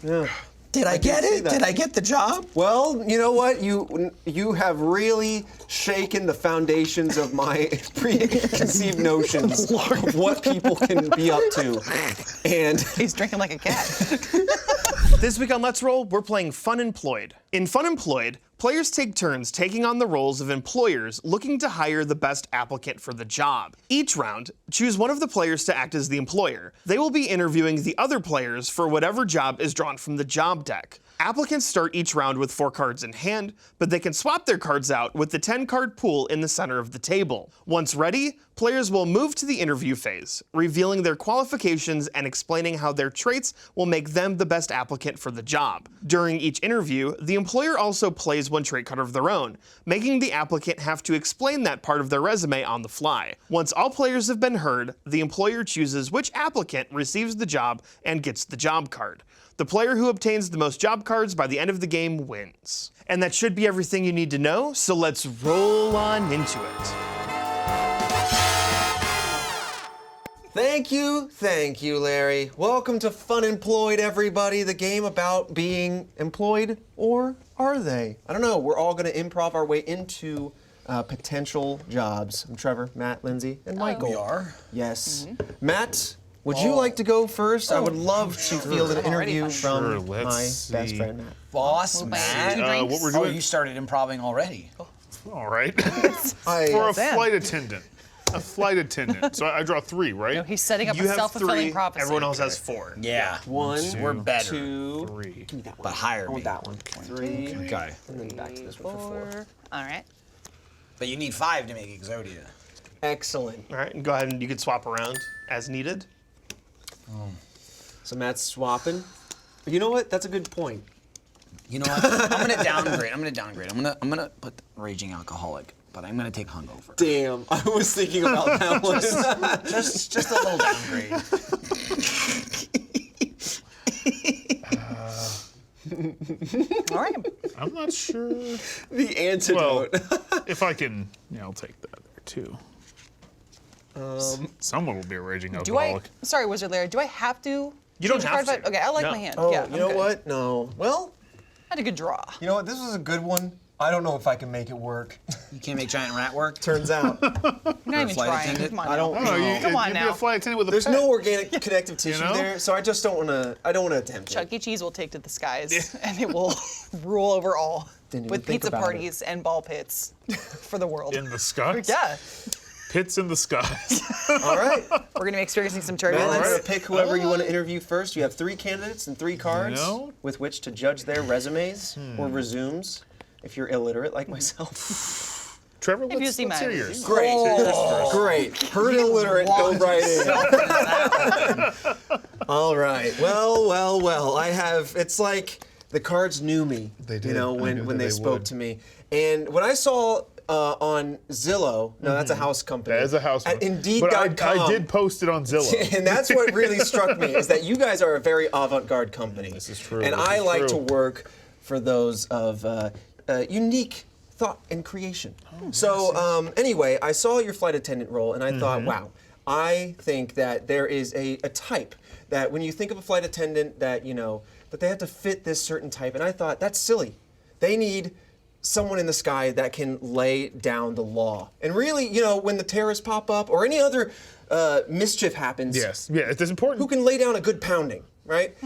Yeah. Did I get it? Did I get the job? Well, you know what? You have really shaken the foundations of my preconceived notions of what people can be up to. And He's drinking like a cat. This week on Let's Roll, we're playing Funemployed. In Funemployed, players take turns taking on the roles of employers looking to hire the best applicant for the job. Each round, choose one of the players to act as the employer. They will be interviewing the other players for whatever job is drawn from the job deck. Applicants start each round with 4 cards in hand, but they can swap their cards out with the 10-card pool in the center of the table. Once ready, players will move to the interview phase, revealing their qualifications and explaining how their traits will make them the best applicant for the job. During each interview, the employer also plays one trait card of their own, making the applicant have to explain that part of their resume on the fly. Once all players have been heard, the employer chooses which applicant receives the job and gets the job card. The player who obtains the most job cards by the end of the game wins. And that should be everything you need to know, so let's roll on into it. thank you, Larry. Welcome to Funemployed, everybody. The game about being employed, or are they? I don't know. We're all going to improv our way into potential jobs. I'm Trevor, Matt, Lindsay, and Michael. We are. Yes. Matt, would you like to go first? I would love to field an interview from my best friend, Matt. Boss, Matt. What we're Oh, doing? you started improving already. All right. I- For a Sam. flight attendant. A flight attendant. So I draw 3, right? No, he's setting up You a have self-fulfilling 3, prophecy. everyone else has 4. Yeah. One, We're better. 2, 3. But hire I me. want that one. 3, Okay. and then back to this one for 4. All right. But you need 5 to make Exodia. Excellent. All right, and go ahead and you can swap around as needed. So Matt's swapping. You know what? That's a good point. You know what? I'm gonna downgrade. I'm gonna put Raging Alcoholic, but I'm gonna take Hungover. Damn, I was thinking about that one. Just a little downgrade. All right. I'm not sure. The Well, antidote. if I can, I'll take that there too. Someone will be a raging Do I? alcoholic. Sorry, Wizard Larry. Do I have to? You don't change a have card? to. Okay, I like No. my hand. Oh, yeah, you I'm know good. what? No. Well, I had a good draw. you know what? This was a good one. I don't know if I can make it work. You can't make giant rat work. Turns out, You're not even flight trying. attendant? Come on. I don't now. No, Come on you'd be now. a flight attendant with a there's pet. no organic connective tissue know? there, so I just don't want to. I don't want to attempt Chuck it. E. Cheese will take to the skies, and it will rule over all Didn't even with think pizza about parties and ball pits for the world. In the skies? Yeah, Pits in the skies. All right, we're gonna be experiencing some Matt, turbulence. I'm gonna pick whoever you want to interview first. You have 3 candidates and 3 cards know? with which to judge their resumes or resumes. If you're illiterate like myself. Trevor, you let's see hear mine. yours. Great, great. Heard illiterate, go right in. All right. Well. I have. It's like the cards knew me. They You did. know I when knew when that they they spoke would. to me, and when I saw on Zillow, no, that's a house company. That is a house. At one. Indeed.com. But I did post it on Zillow. And that's what really struck me is that you guys are a very avant-garde company. This is true. And This I is like true. to work for those of unique thought and creation. So anyway, I saw your flight attendant role and I thought, wow, I think that there is a type that when you think of a flight attendant that, that they have to fit this certain type. And I thought, that's silly. They need someone in the sky that can lay down the law. And really, when the terrorists pop up or any other mischief happens, Yes. Yeah, it's important. who can lay down a good pounding, right?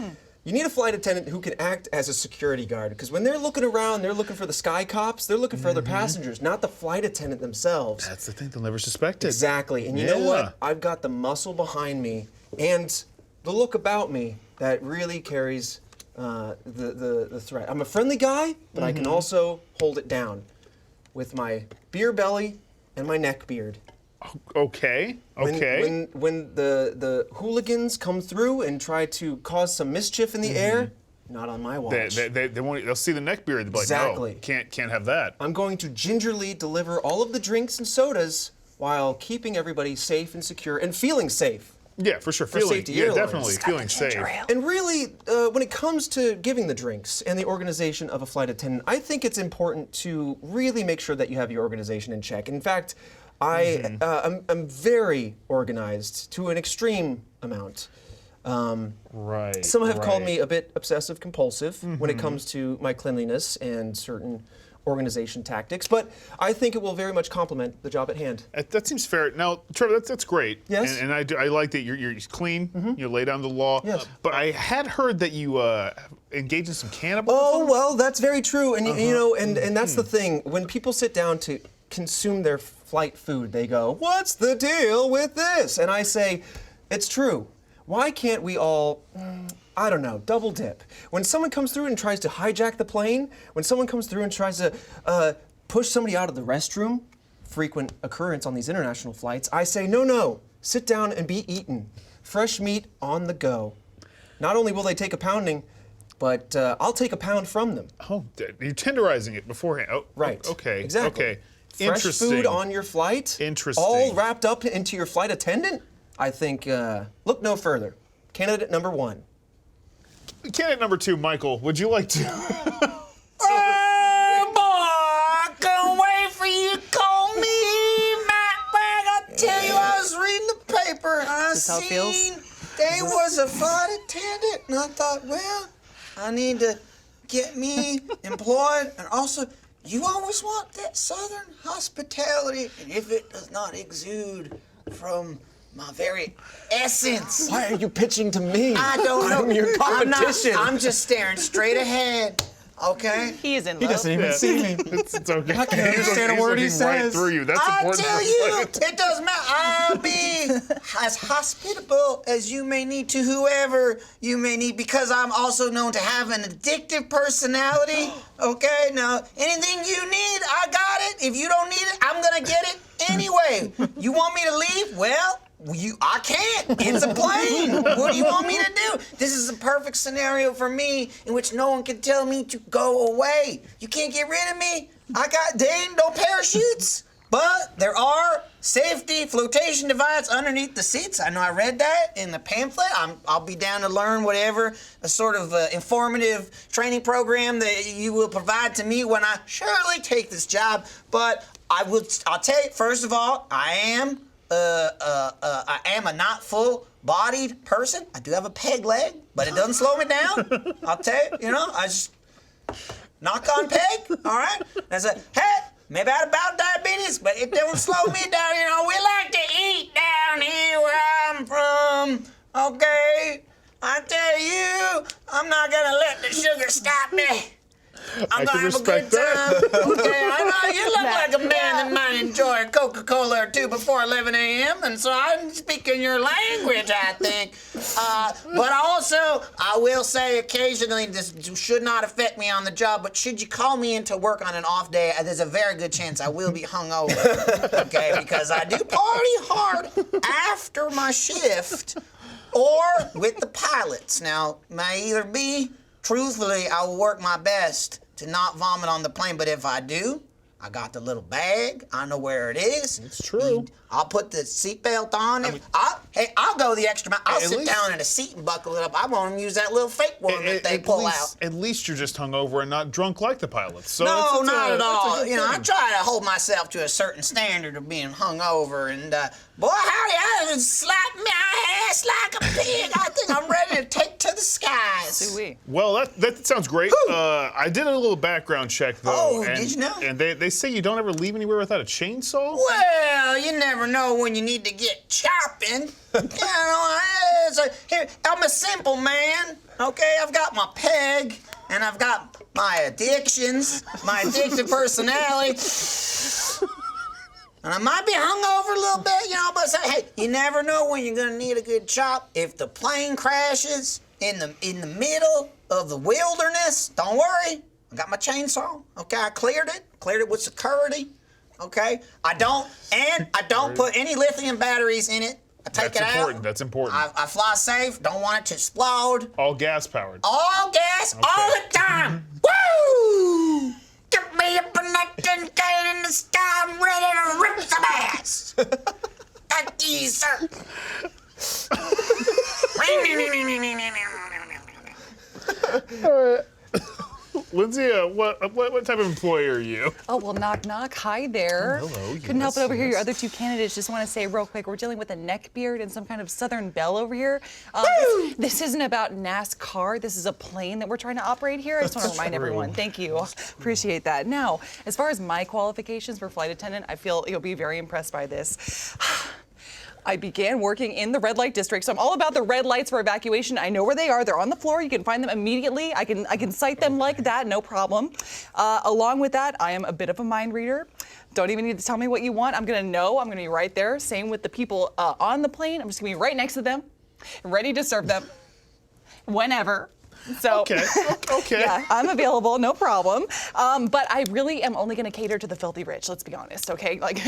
You need a flight attendant who can act as a security guard, because when they're looking around, they're looking for the sky cops, they're looking for other passengers, not the flight attendant themselves. That's the thing. They'll never suspect it. Exactly. And you know Yeah. what? I've got the muscle behind me and the look about me that really carries the threat. I'm a friendly guy, but I can also hold it down with my beer belly and my neck beard. Okay. Okay. When the hooligans come through and try to cause some mischief in the air, not on my watch. They won't. They'll see the neck beard. They'll be like, Exactly. no, can't have that. I'm going to gingerly deliver all of the drinks and sodas while keeping everybody safe and secure and feeling safe. Yeah, for sure. For Feeling. safety Yeah, airlines. definitely It's feeling safe. And really, when it comes to giving the drinks and the organization of a flight attendant, I think it's important to really make sure that you have your organization in check. In fact, I'm very organized to an extreme amount. Right. Some have called me a bit obsessive compulsive when it comes to my cleanliness and certain organization tactics, but I think it will very much complement the job at hand. That seems fair. Now, Trevor, that's great. Yes. And I like that you're clean. You lay down the law. Yes. But I had heard that you engage in some cannibalism. Oh, well, that's very true. And you know, and that's the thing. When people sit down to consume their flight food, they go, "What's the deal with this?" And I say, "It's true. Why can't we all, I don't know, double dip? When someone comes through and tries to hijack the plane, when someone comes through and tries to push somebody out of the restroom, frequent occurrence on these international flights, I say, no, sit down and be eaten. Fresh meat on the go. Not only will they take a pounding, but I'll take a pound from them." Oh, you're tenderizing it beforehand. Oh, Right. Okay. Exactly. Okay. Fresh Interesting. food on your flight. Interesting. All wrapped up into your flight attendant. I think, look no further. Candidate number 1. Candidate number 2, Michael. Would you like to? Oh, boy, I can't wait for you to call me Matt Bragg. I tell you, I was reading the paper and I this how it feels? seen there was a flight attendant, and I thought, well, I need to get me employed. And also, you always want that Southern hospitality, and if it does not exude from my very essence, Why are you pitching to me? I don't know. I'm your competition. I'm just staring straight ahead. Okay. He is in love. He doesn't even see me. It's okay. I can't understand a word he He's looking right says. through you. That's I important. tell you, it doesn't matter. I'll be as hospitable as you may need to whoever you may need, because I'm also known to have an addictive personality. Okay, now anything you need, I got it. If you don't need it, I'm gonna get it anyway. You want me to leave? Well, I can't. It's a plane. What do you want me to do? This is a perfect scenario for me in which no one can tell me to go away. You can't get rid of me. There ain't no parachutes, but there are safety flotation devices underneath the seats. I know I read that in the pamphlet. I'll be down to learn whatever a sort of informative training program that you will provide to me when I surely take this job. But I'll tell you, first of all, I am a not full-bodied person. I do have a peg leg, but it doesn't slow me down. I'll tell you, I just knock on peg, all right? And I say, hey, maybe I about diabetes, but it don't slow me down. We like to eat down here where I'm from, okay? I tell you, I'm not gonna let the sugar stop me. I'm can gonna have a respect good that. time. Okay, I know you look like a man that might enjoy a Coca-Cola or two before 11 a.m., and so I'm speaking your language, I think. But also, I will say occasionally, this should not affect me on the job, but should you call me in to work on an off day, there's a very good chance I will be hungover, okay, because I do party hard after my shift or with the pilots. Now, may either be, truthfully, I will work my best to not vomit on the plane, but if I do, I got the little bag. I know where it is. It's true. I'll put the seatbelt on. I'll go the extra mile. I'll At sit least- down in a seat and buckle it up. I won't even use that little fake one that they pull out. At least you're just hungover and not drunk like the pilots. So No, it's not at that's a all. good I thing. try to hold myself to a certain standard of being hungover. And boy, howdy, I just slap my ass like a pig. I think I'm ready to take to the skies. Ooh-wee. Well, that sounds great. I did a little babackground check though. Oh, and, did you know? And they say you don't ever leave anywhere without a chainsaw. Well, you never know when you need to get chopping. Here, I'm a simple man, okay? I've got my peg, and I've got my addictions, my addictive personality. And I might be hungover a little bit, but say, hey, you never know when you're gonna need a good chop. If the plane crashes in the middle of the wilderness, don't worry. I got my chainsaw, okay? I cleared it with security. Okay, I don't put any lithium batteries in it. I take That's it important. out. That's important. I fly safe. Don't want it to explode. All gas powered. All gas, all the time. Woo! Get me up in that tin can in the sky. I'm ready to rip some ass. Thank you, sir. Lindsay, what type of employee are you? Oh, well, knock, knock. Hi there. Oh, hello, Couldn't help yes, but overhear yes. your other two candidates. Just want to say real quick, we're dealing with a neckbeard and some kind of Southern belle over here. This isn't about NASCAR. This is a plane that we're trying to operate here. I just want to remind everyone. Thank you. Appreciate that. Now, as far as my qualifications for flight attendant, I feel you'll be very impressed by this. I began working in the red light district, so I'm all about the red lights for evacuation. I know where they are. They're on the floor. You can find them immediately. I can cite them like that, no problem. Along with that, I am a bit of a mind reader. Don't even need to tell me what you want. I'm gonna know. I'm gonna be right there. Same with the people on the plane. I'm just gonna be right next to them, ready to serve them whenever. So, Okay. yeah, I'm available, no problem. But I really am only going to cater to the filthy rich. Let's be honest, okay? Like,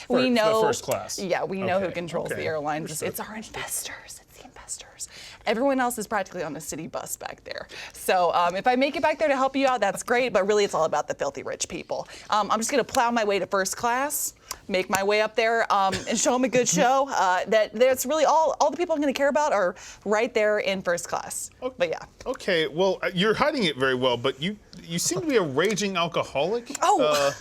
we know the first class. Yeah, we know who Okay, controls okay, the airlines. understood. It's our investors. It's the investors. Everyone else is practically on a city bus back there. So if I make it back there to help you out, that's great. But really, it's all about the filthy rich people. I'm just going to plow my way to first class, make my way up there, and show them a good show. That's really all the people I'm going to care about are right there in first class. But yeah. Okay, well, you're hiding it very well, but you seem to be a raging alcoholic. Oh.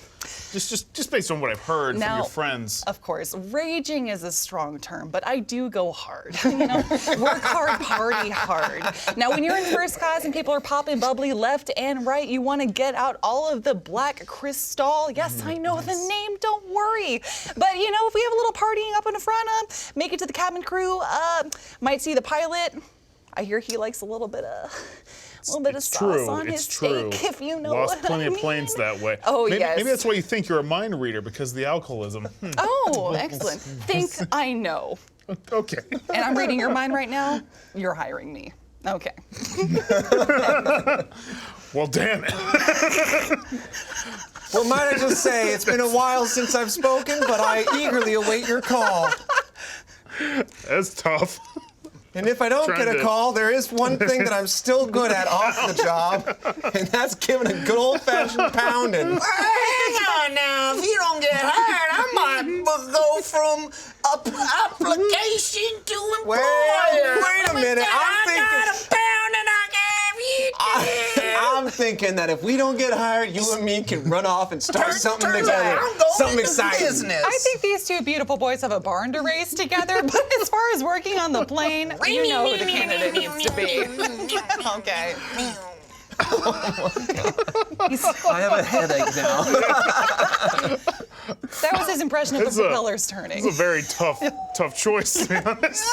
Just based on what I've heard from Now, your friends. Of course, raging is a strong term, but I do go hard. You know, work hard, party hard. Now, when you're in first class and people are popping bubbly left and right, you want to get out all of the black crystal. Yes, I know the name. Don't worry. But you know, if we have a little partying up in the front, make it to the cabin crew. Might see the pilot. I hear he likes a little bit of sauce on his steak, if you know Lost what plenty I of mean. planes that way. Oh, maybe, yes. Maybe that's why you think you're a mind reader, because of the alcoholism. Oh, excellent. Think I know. Okay. And I'm reading your mind right now. You're hiring me. Okay. Well, damn it. Well, might I just say, it's been a while since I've spoken, but I eagerly await your call. That's tough. And if I don't Trying get a to- call, there is one thing that I'm still good at off the job, and that's giving a good old-fashioned pounding. Hang on now. If you don't get hired, I might go from application to employer. Wait a minute. I got a pound and I gave you 10. I'm thinking that if we don't get hired, you and me can run off and start something Turns together. out I'm going Something into exciting. business. I think these two beautiful boys have a barn to race together, but as far as working on the plane, you know who the candidate needs to be. Okay. I have a headache now. That was his impression of It's the a- propellers It's turning. a very tough choice, to be honest.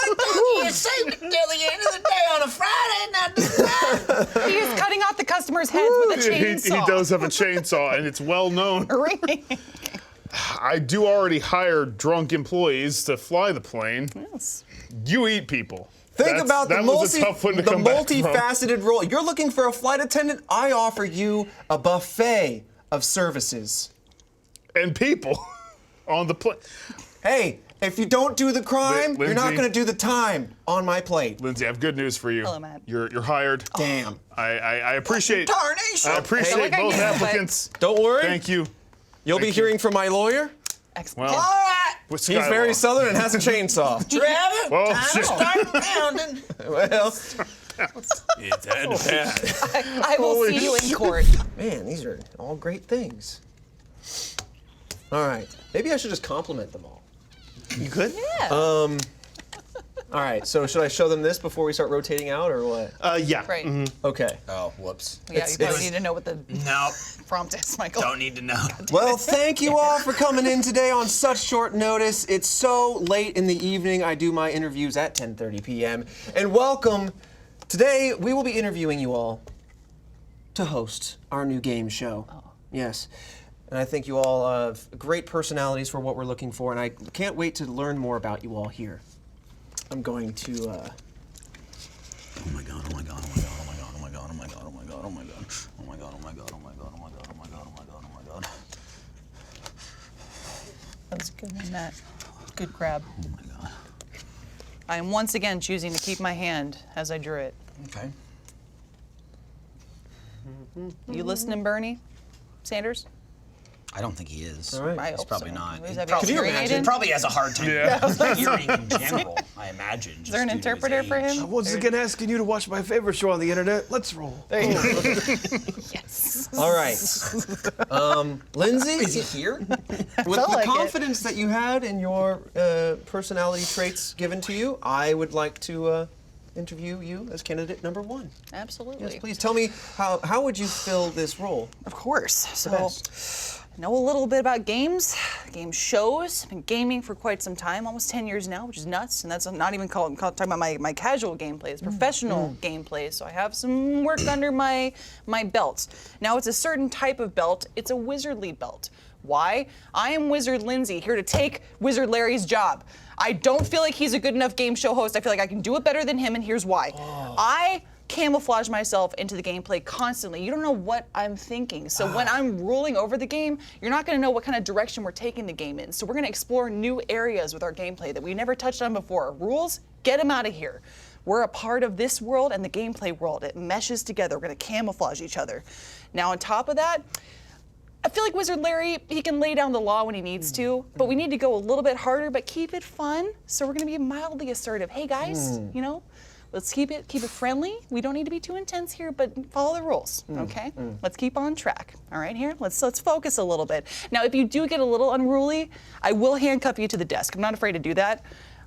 You're safe till the end of the day on a Friday, not the Friday. He is cutting off the customer's heads with a He chainsaw. does have a chainsaw, and it's well known. Ringing. I do already hire drunk employees to fly the plane. Yes. You eat people. Think about that was a tough one to come back from. multifaceted role. You're looking for a flight attendant. I offer you a buffet of services. And people on the plane. Hey, if you don't do the crime, you're not Lindsay. going to do the time on my plate. Lindsay, I have good news for you. Hello, Matt. You're hired. Damn. I appreciate. Tarnation. I appreciate Like I both knew, but- applicants. Don't worry. Thank you. You'll be Thank you. hearing from my lawyer. Excellent. Well, All right, with He's very Skywalker. southern and has a chainsaw. Trevor, Well, time shit. to start pounding. Well, It's had to pass. I will Holy see you in court. man, these are all great things. All right. Maybe I should just compliment them all. You could? Yeah. All right. So should I show them this before we start rotating out, or what? Yeah. Right. Okay. Oh, whoops. Yeah, you probably need to know what the No, prompt is, Michael. don't need to know. Well, thank you all for coming in today on such short notice. It's so late in the evening. I do my interviews at 10:30 p.m. And welcome. Today we will be interviewing you all to host our new game show. Yes. And I think you all have great personalities for what we're looking for, and I can't wait to learn more about you all here. I'm going to. Oh my god, oh my god, oh my god, oh my god, oh my god, oh my god, oh my god, oh my god, oh my god, oh my god, oh my god, oh my god, oh my god, oh my god, oh my god. That was a good one, Matt. Good grab. Oh my god. I am once again choosing to keep my hand as I drew it. Okay. You listening, Bernie Sanders? I don't think he is. All right. I He's hope probably so. not. Is He that probably, Victorian? he probably has a hard time Yeah. hearing in general. I imagine. Is there an interpreter for him? Once again, asking you to watch my favorite show on the internet. Let's roll. Yes. All right. Lindsay, Is he here? with felt the like it. confidence that you had in your personality traits given to you, I would like to interview you as candidate number 1. Absolutely. Yes, please tell me how would you fill this role? Of course. So, Best. I know a little bit about games, game shows. I've been gaming for quite some time, almost 10 years now, which is nuts. And that's not even talking about my casual gameplay, it's professional gameplay. So I have some work under my belt. Now it's a certain type of belt. It's a wizardly belt. Why? I am Wizard Lindsay, here to take Wizard Larry's job. I don't feel like he's a good enough game show host. I feel like I can do it better than him, and here's why. I camouflage myself into the gameplay constantly. You don't know what I'm thinking. So when I'm ruling over the game, you're not gonna know what kind of direction we're taking the game in. So we're gonna explore new areas with our gameplay that we never touched on before. Rules, get them out of here. We're a part of this world and the gameplay world. It meshes together. We're gonna camouflage each other. Now on top of that, I feel like Wizard Larry, he can lay down the law when he needs to, but we need to go a little bit harder, but keep it fun. So we're gonna be mildly assertive. Hey guys, you know, let's keep it friendly. We don't need to be too intense here, but follow the rules, okay? Let's keep on track. All right, here, let's focus a little bit. Now, if you do get a little unruly, I will handcuff you to the desk. I'm not afraid to do that.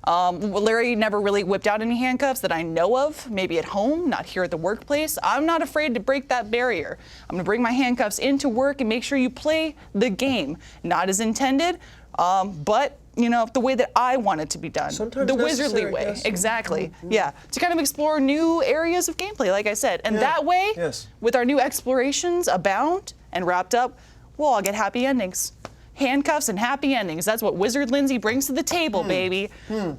Larry never really whipped out any handcuffs that I know of, maybe at home, not here at the workplace. I'm not afraid to break that barrier. I'm gonna bring my handcuffs into work and make sure you play the game, not as intended, but you know, the way that I want it to be done. Sometimes the necessary, wizardly way. yes. Exactly. Yeah. To kind of explore new areas of gameplay, like I said. And that way, Yes. with our new explorations abound and wrapped up, we'll all get happy endings. Handcuffs and happy endings. That's what Wizard Lindsay brings to the table, baby.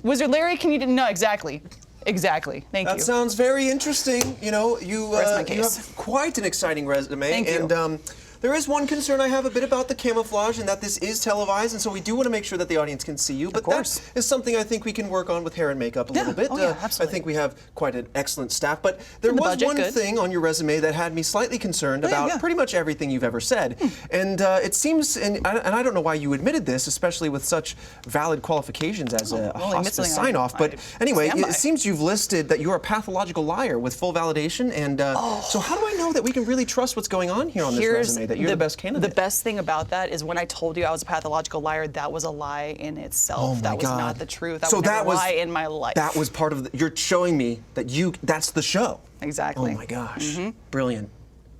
Wizard Larry, can you no, exactly. Exactly. Thank you. That sounds very interesting. You know, you Rest my you case. have quite an exciting resume. Thank you. And there is one concern I have a bit about the camouflage, and that this is televised, and so we do want to make sure that the audience can see you. But course. that is something I think we can work on with hair and makeup a Yeah. little bit. Oh, yeah, I absolutely. think we have quite an excellent staff. But there the was budget, one good. thing on your resume that had me slightly concerned about yeah. pretty much everything you've ever said. And it seems, and I don't know why you admitted this, especially with such valid qualifications as a well, I admit hospice something sign-off. I But anyway, stand by. it seems you've listed that you're a pathological liar with full validation. And so how do I know that we can really trust what's going on here on this resume, that you're the best candidate? The best thing about that is when I told you I was a pathological liar, that was a lie in itself. Oh my that was God. not the truth. I So would that never was- lie in my life. That was part of you're showing me that that's the show. Exactly. Oh my gosh. Brilliant.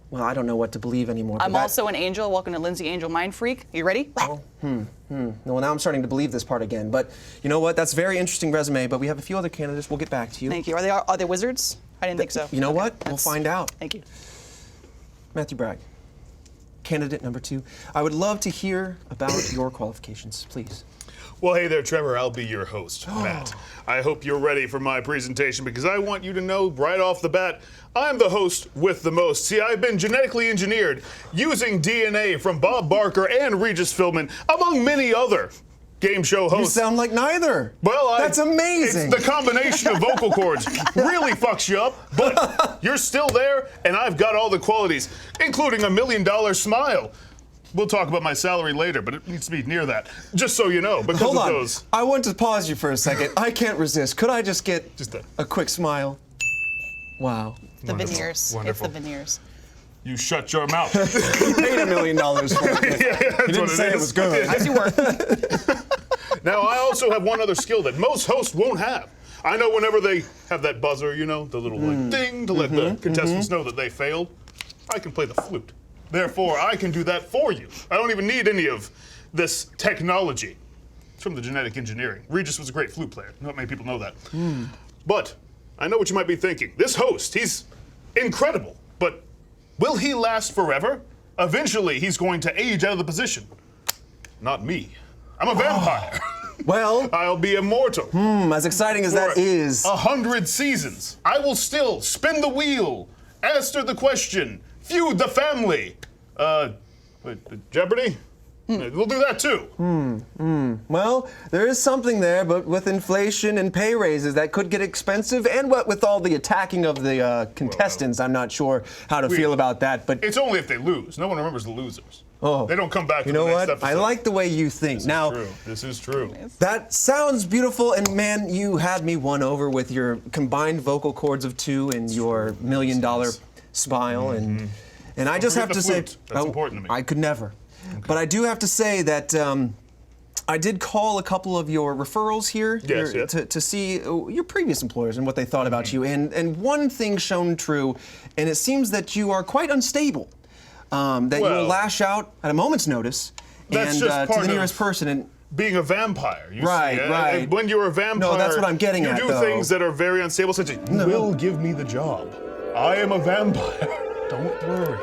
Well, I don't know what to believe anymore. but I'm also an angel. Welcome to Lindsay Angel Mind Freak. You ready? Well, now I'm starting to believe this part again. But you know what? That's a very interesting resume, but we have a few other candidates. We'll get back to you. Thank you. Are they wizards? I didn't think so. You know Okay, what? We'll that's- find out. Thank you. Matthew Bragg, candidate number 2. I would love to hear about your qualifications, please. Well, hey there, Trevor. I'll be your host, Matt. I hope you're ready for my presentation because I want you to know right off the bat, I'm the host with the most. See, I've been genetically engineered using DNA from Bob Barker and Regis Philbin, among many other game show You hosts. sound like neither. Well, That's amazing. It's the combination of vocal cords really fucks you up, but you're still there, and I've got all the qualities, including $1 million smile. We'll talk about my salary later, but it needs to be near that, just so you know, because Hold of on. those. I want to pause you for a second. I can't resist. Could I just get Just that. a quick smile? Wow. The Wonderful, veneers. wonderful. It's the veneers. You shut your mouth. You paid $1 million for it. Yeah, that's You didn't what say it is. was good. As you were. Now, I also have one other skill that most hosts won't have. I know whenever they have that buzzer, you know, the little like, ding to let the contestants know that they failed, I can play the flute. Therefore, I can do that for you. I don't even need any of this technology. It's from the genetic engineering. Regis was a great flute player. Not many people know that. But I know what you might be thinking. This host, he's incredible, but will he last forever? Eventually, he's going to age out of the position. Not me. I'm a vampire. Well, I'll be immortal. as exciting as that For is. 100 seasons. I will still spin the wheel, answer the question, feud the family. Jeopardy? We'll do that too. Well, there is something there, but with inflation and pay raises, that could get expensive. And what with all the attacking of the contestants, I'm not sure how to feel about that. But It's only if they lose. No one remembers the losers. Oh, They don't come back. You to know the next what? Episode. I like the way you think. Now, True. This is true. that sounds beautiful, and man, you had me won over with your combined vocal cords of 2 and your $1 million smile, and I just forget have to the say, flute. That's important to me. I could never. But I do have to say that I did call a couple of your referrals here Yes. to see your previous employers and what they thought about you, and one thing shone true, and it seems that you are quite unstable. That you will Well, lash out at a moment's notice That's and just to part the nearest of person. And being a vampire. You Right, see, right. And when you're a vampire, No, that's what I'm getting you at, do though. things that are very unstable, such as, you will give me the job. I am a vampire. Don't worry.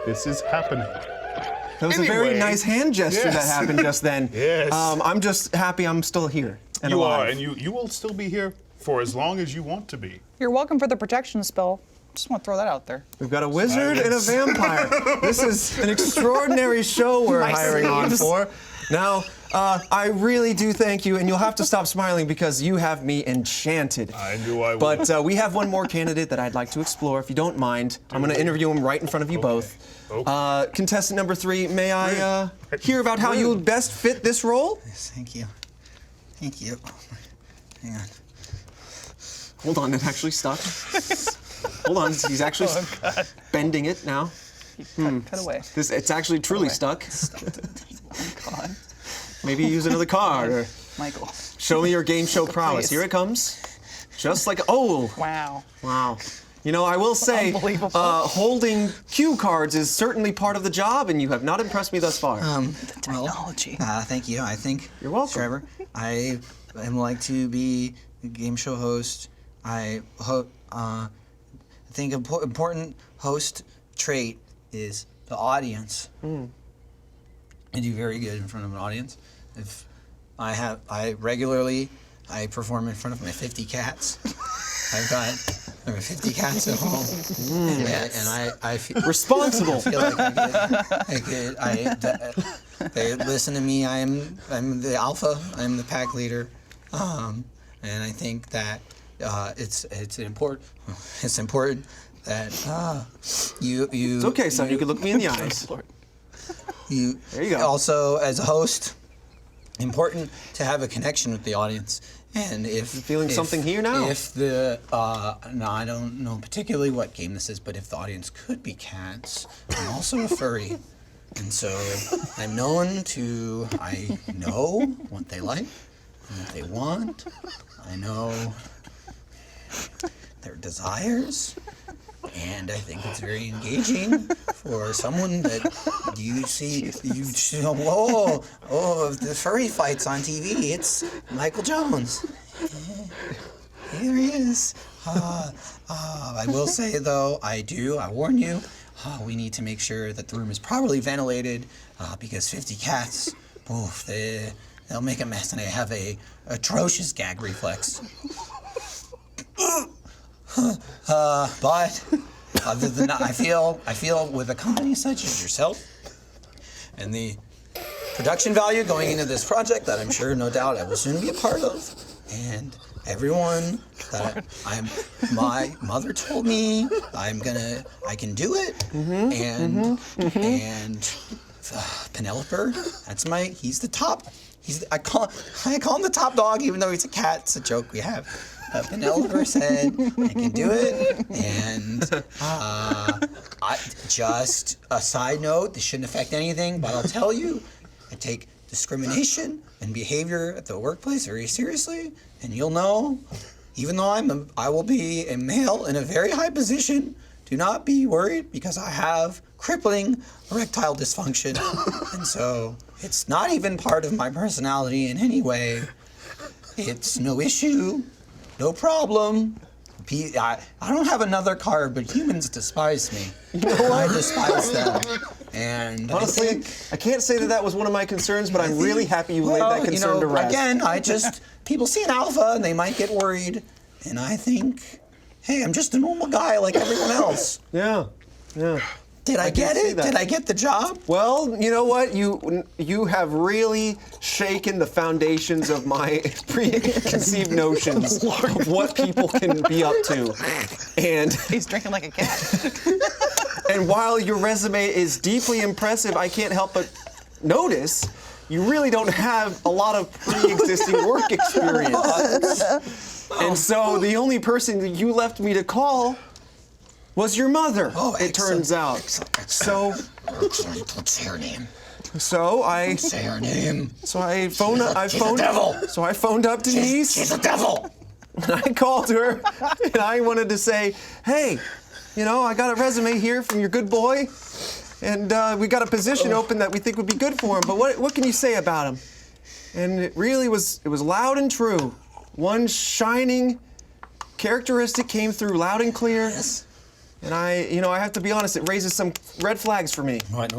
This is happening. that was a very Anyway, nice hand gesture that yes. happened just then. Yes. I'm just happy I'm still here and You alive. are, and you will still be here for as long as you want to be. You're welcome for the protection spell. Just want to throw that out there. We've got a wizard and a vampire. This is an extraordinary show we're Nice hiring on sleeves. for. Now, I really do thank you, and you'll have to stop smiling because you have me enchanted. I knew I would. But we have one more candidate that I'd like to explore, if you don't mind. I'm going to interview him right in front of you both. Okay. Contestant number 3, may I hear about how you would best fit this role? Yes, thank you. Thank you. Hang on. Hold on, it actually stuck. Hold on, he's actually bending it now. Cut away. It's actually truly stuck. Oh, God. Maybe use another card or Michael. show me your game show prowess. Please. Here it comes. Just like, oh, Wow. wow. You know, I will say, Unbelievable. holding cue cards is certainly part of the job, and you have not impressed me thus far. Technology. Thank you. I think You're welcome. Trevor. I am like to be a game show host. I think important host trait is the audience. I do very good in front of an audience. If I regularly perform in front of my 50 cats. I've got over 50 cats at home, and I feel Responsible. feel like they listen to me. I'm the alpha. I'm the pack leader, and I think that it's important that you. It's okay, son. You can look me in the eyes. You There you go. Also, as a host, important to have a connection with the audience. And if feeling something here now? If the no, I don't know particularly what game this is, but if the audience could be cats, I'm also a furry, and so I know what they like and what they want. I know their desires. And I think it's very engaging for someone that you see, the furry fights on TV, it's Michael Jones. Here he is. I will say though, I warn you, we need to make sure that the room is properly ventilated because 50 cats, they'll make a mess and I have a atrocious gag reflex. But other than that, I feel with a company such as yourself and the production value going into this project that I'm sure, no doubt, I will soon be a part of, and everyone that my mother told me I can do it, and Penelope, he's the top. I call him the top dog, even though he's a cat. It's a joke we have. Penelope said I can do it, and just a side note. This shouldn't affect anything, but I'll tell you, I take discrimination and behavior at the workplace very seriously, and you'll know. Even though I will be a male in a very high position, do not be worried because I have crippling erectile dysfunction, and so it's not even part of my personality in any way. It's no issue. No problem. I don't have another card, but humans despise me. I despise them. And Honestly, I can't say that was one of my concerns, but I'm really happy you laid that concern to rest. Again, people see an alpha and they might get worried. And I think, hey, I'm just a normal guy like everyone else. Yeah. Did I get see it? that. Did I get the job? Well, you know what? You have really shaken the foundations of my preconceived notions of what people can be up to. And He's drinking like a cat. And while your resume is deeply impressive, I can't help but notice you really don't have a lot of pre-existing work experience. And so the only person that you left me to call was your mother, it turns out. So What's her name? So I Say her name. So I phoned devil. So I phoned up Denise. She's a devil. And I called her and I wanted to say, hey, you know, I got a resume here from your good boy, and we got a position open that we think would be good for him. But what can you say about him? And it was loud and true. One shining characteristic came through loud and clear. Yes. And I have to be honest, it raises some red flags for me. What?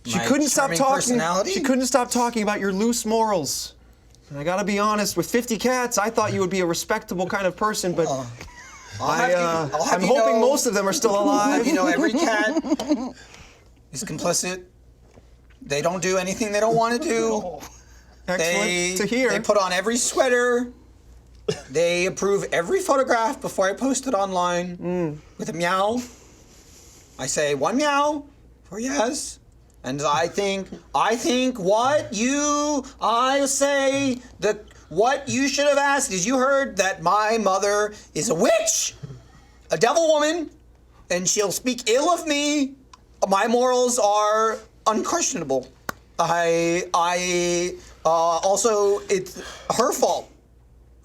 She couldn't stop talking. Personality? She couldn't stop talking about your loose morals. And I gotta be honest, with 50 cats, I thought you would be a respectable kind of person, but I'm hoping most of them are still alive. You know, every cat is complicit. They don't do anything they don't want to do. Excellent to hear. They put on every sweater. They approve every photograph before I post it online with a meow. I say one meow for yes. And I think what you should have asked is, you heard that my mother is a witch, a devil woman, and she'll speak ill of me. My morals are unquestionable. Also, it's her fault.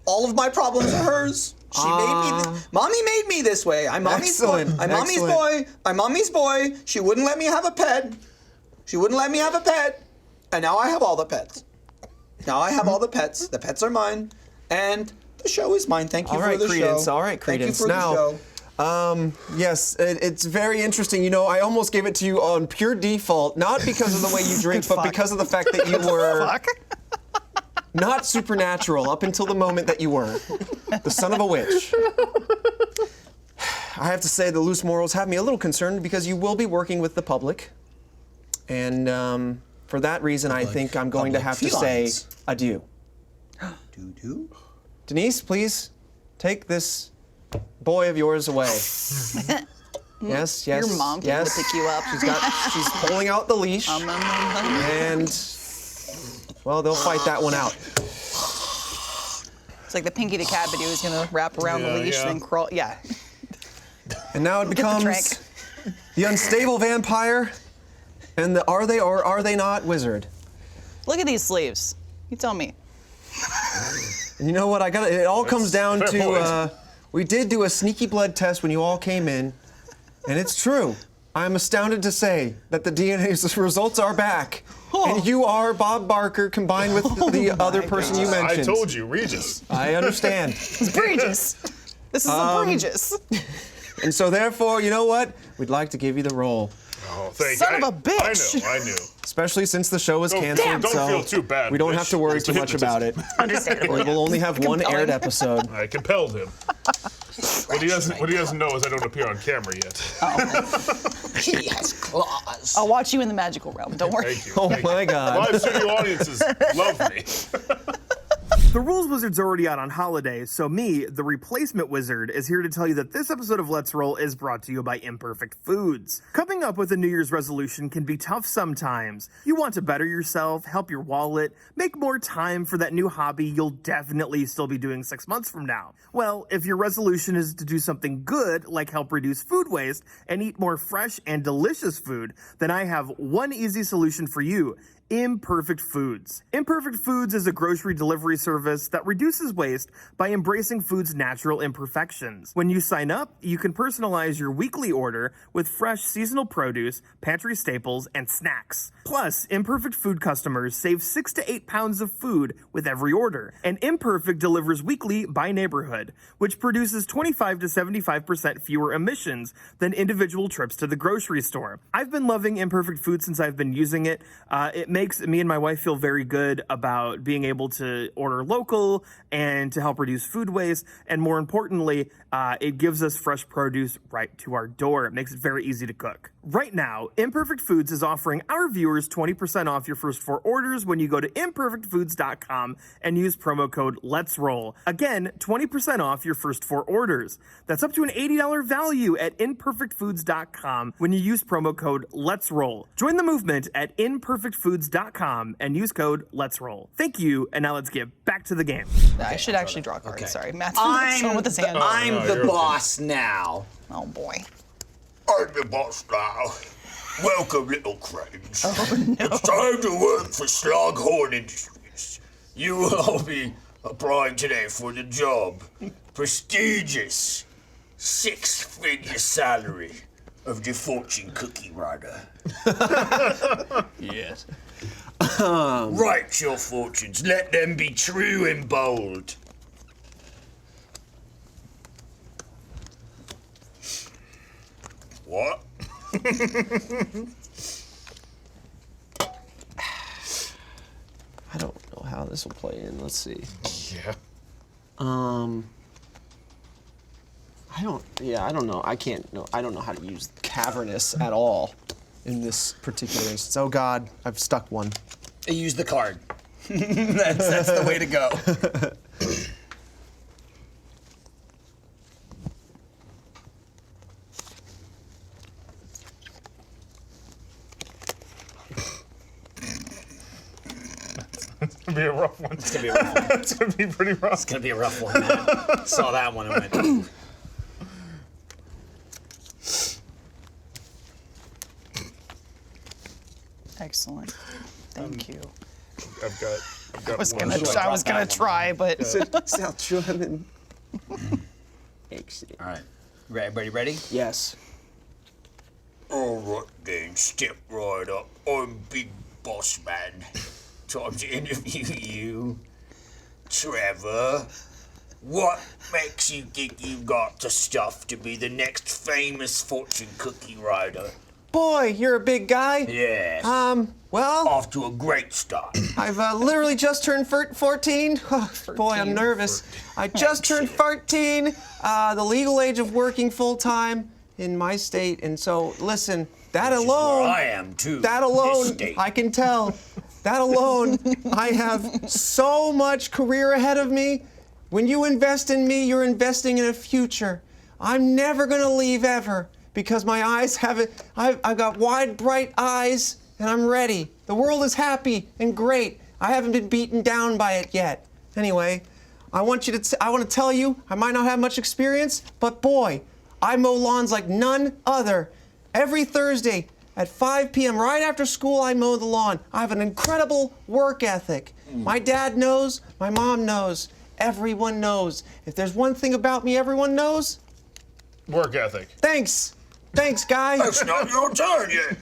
All of my problems are hers. She made me. Mommy made me this way. I'm mommy's boy. Excellent, I'm mommy's excellent. boy. I'm mommy's boy. She wouldn't let me have a pet. And now I have all the pets. The pets are mine, and the show is mine. Thank you for the Credence. show. All right, Credence. Thank you for Now, the show. yes, it's very interesting. You know, I almost gave it to you on pure default, not because of the way you drink, but because of the fact that you were not supernatural up until the moment that you were the son of a witch. I have to say the loose morals have me a little concerned because you will be working with the public. And for that reason, I think I'm going to have to say adieu. Doo-doo. Denise, please take this boy of yours away. Yes. Your mom came yes. to pick you up. She's pulling out the leash. And, well, they'll fight that one out. It's like the Pinky the Cat video. He's gonna wrap around the leash and then crawl. Yeah. And now it Get the becomes trank. the unstable vampire and the are they or are they not wizard. Look at these sleeves. You tell me. And you know what? It all comes down fair to point. we did do a sneaky blood test when you all came in, and it's true. I'm astounded to say that the DNA results are back, and you are Bob Barker combined with the other person you mentioned. I told you, Regis. I understand. It's egregious. This is egregious. And so therefore, you know what? We'd like to give you the role, Oh, thank Son you. of a bitch. I knew. especially since the show is canceled. Don't so feel too bad. we don't Rich. have to worry It's too a much about it. Understandable. We will only have one aired episode. I compelled him. What he doesn't know is I don't appear on camera yet. He has claws. I'll watch you in the magical realm. Don't worry. Thank you. Oh Thank my you. God. Live studio audiences love me. The Rules Wizard's already out on holiday, so me, the replacement wizard, is here to tell you that this episode of Let's Roll is brought to you by Imperfect Foods. Coming up with a New Year's resolution can be tough sometimes. You want to better yourself, help your wallet, make more time for that new hobby you'll definitely still be doing 6 months from now. Well, if your resolution is to do something good, like help reduce food waste and eat more fresh and delicious food, then I have one easy solution for you. Imperfect Foods. Imperfect Foods is a grocery delivery service that reduces waste by embracing food's natural imperfections. When you sign up, you can personalize your weekly order with fresh seasonal produce, pantry staples, and snacks. Plus, Imperfect Food customers save 6 to 8 pounds of food with every order. And Imperfect delivers weekly by neighborhood, which produces 25 to 75% fewer emissions than individual trips to the grocery store. I've been loving Imperfect Food since I've been using it. It makes me and my wife feel very good about being able to order local and to help reduce food waste. And more importantly, it gives us fresh produce right to our door. It makes it very easy to cook. Right now, Imperfect Foods is offering our viewers 20% off your first 4 orders when you go to imperfectfoods.com and use promo code Let's Roll. Again, 20% off your first 4 orders. That's up to an $80 value at imperfectfoods.com when you use promo code Let's Roll. Join the movement at imperfectfoods.com and use code Let's Roll. Thank you, and now let's get back to the game. I should actually draw cards. Okay. Sorry, Matt's someone with his hand. I'm the boss now. Oh boy. I'm the boss now. Welcome, little cranes. It's time to work for Sloghorn Industries. You will all be applying today for the job. Prestigious 6-figure salary of the fortune cookie writer. Yes. Write your fortunes. Let them be true and bold. What? I don't know how this will play in. Let's see. Yeah. I don't know. I don't know how to use cavernous at all in this particular instance. Oh God, I've stuck one. Use the card. that's the way to go. It's gonna be a rough one. It's gonna be a rough one. It's gonna be pretty rough. It's gonna be a rough one, man. Saw that one and went. Excellent. Thank you. I've got I was one. gonna try, but South German. Excellent. All right. Everybody ready? Yes. All right then, step right up. I'm Big Boss Man. Time to interview you, Trevor. What makes you think you've got the stuff to be the next famous fortune cookie writer? Boy, you're a big guy. Yes. Well, Off to a great start. I've literally just turned 14. Oh, boy, I'm nervous. I just turned 14, the legal age of working full time in my state. And so, listen, that Which is alone, where I am too. that this alone, state. I can tell. That alone, I have so much career ahead of me. When you invest in me, you're investing in a future. I'm never gonna leave ever because my eyes have it. I've got wide, bright eyes, and I'm ready. The world is happy and great. I haven't been beaten down by it yet. Anyway, I want to tell you, I might not have much experience, but boy, I mow lawns like none other. Every Thursday at 5 p.m. right after school, I mow the lawn. I have an incredible work ethic. My dad knows, my mom knows, everyone knows. If there's one thing about me everyone knows, Work ethic. thanks. Thanks, guy. It's not your turn yet.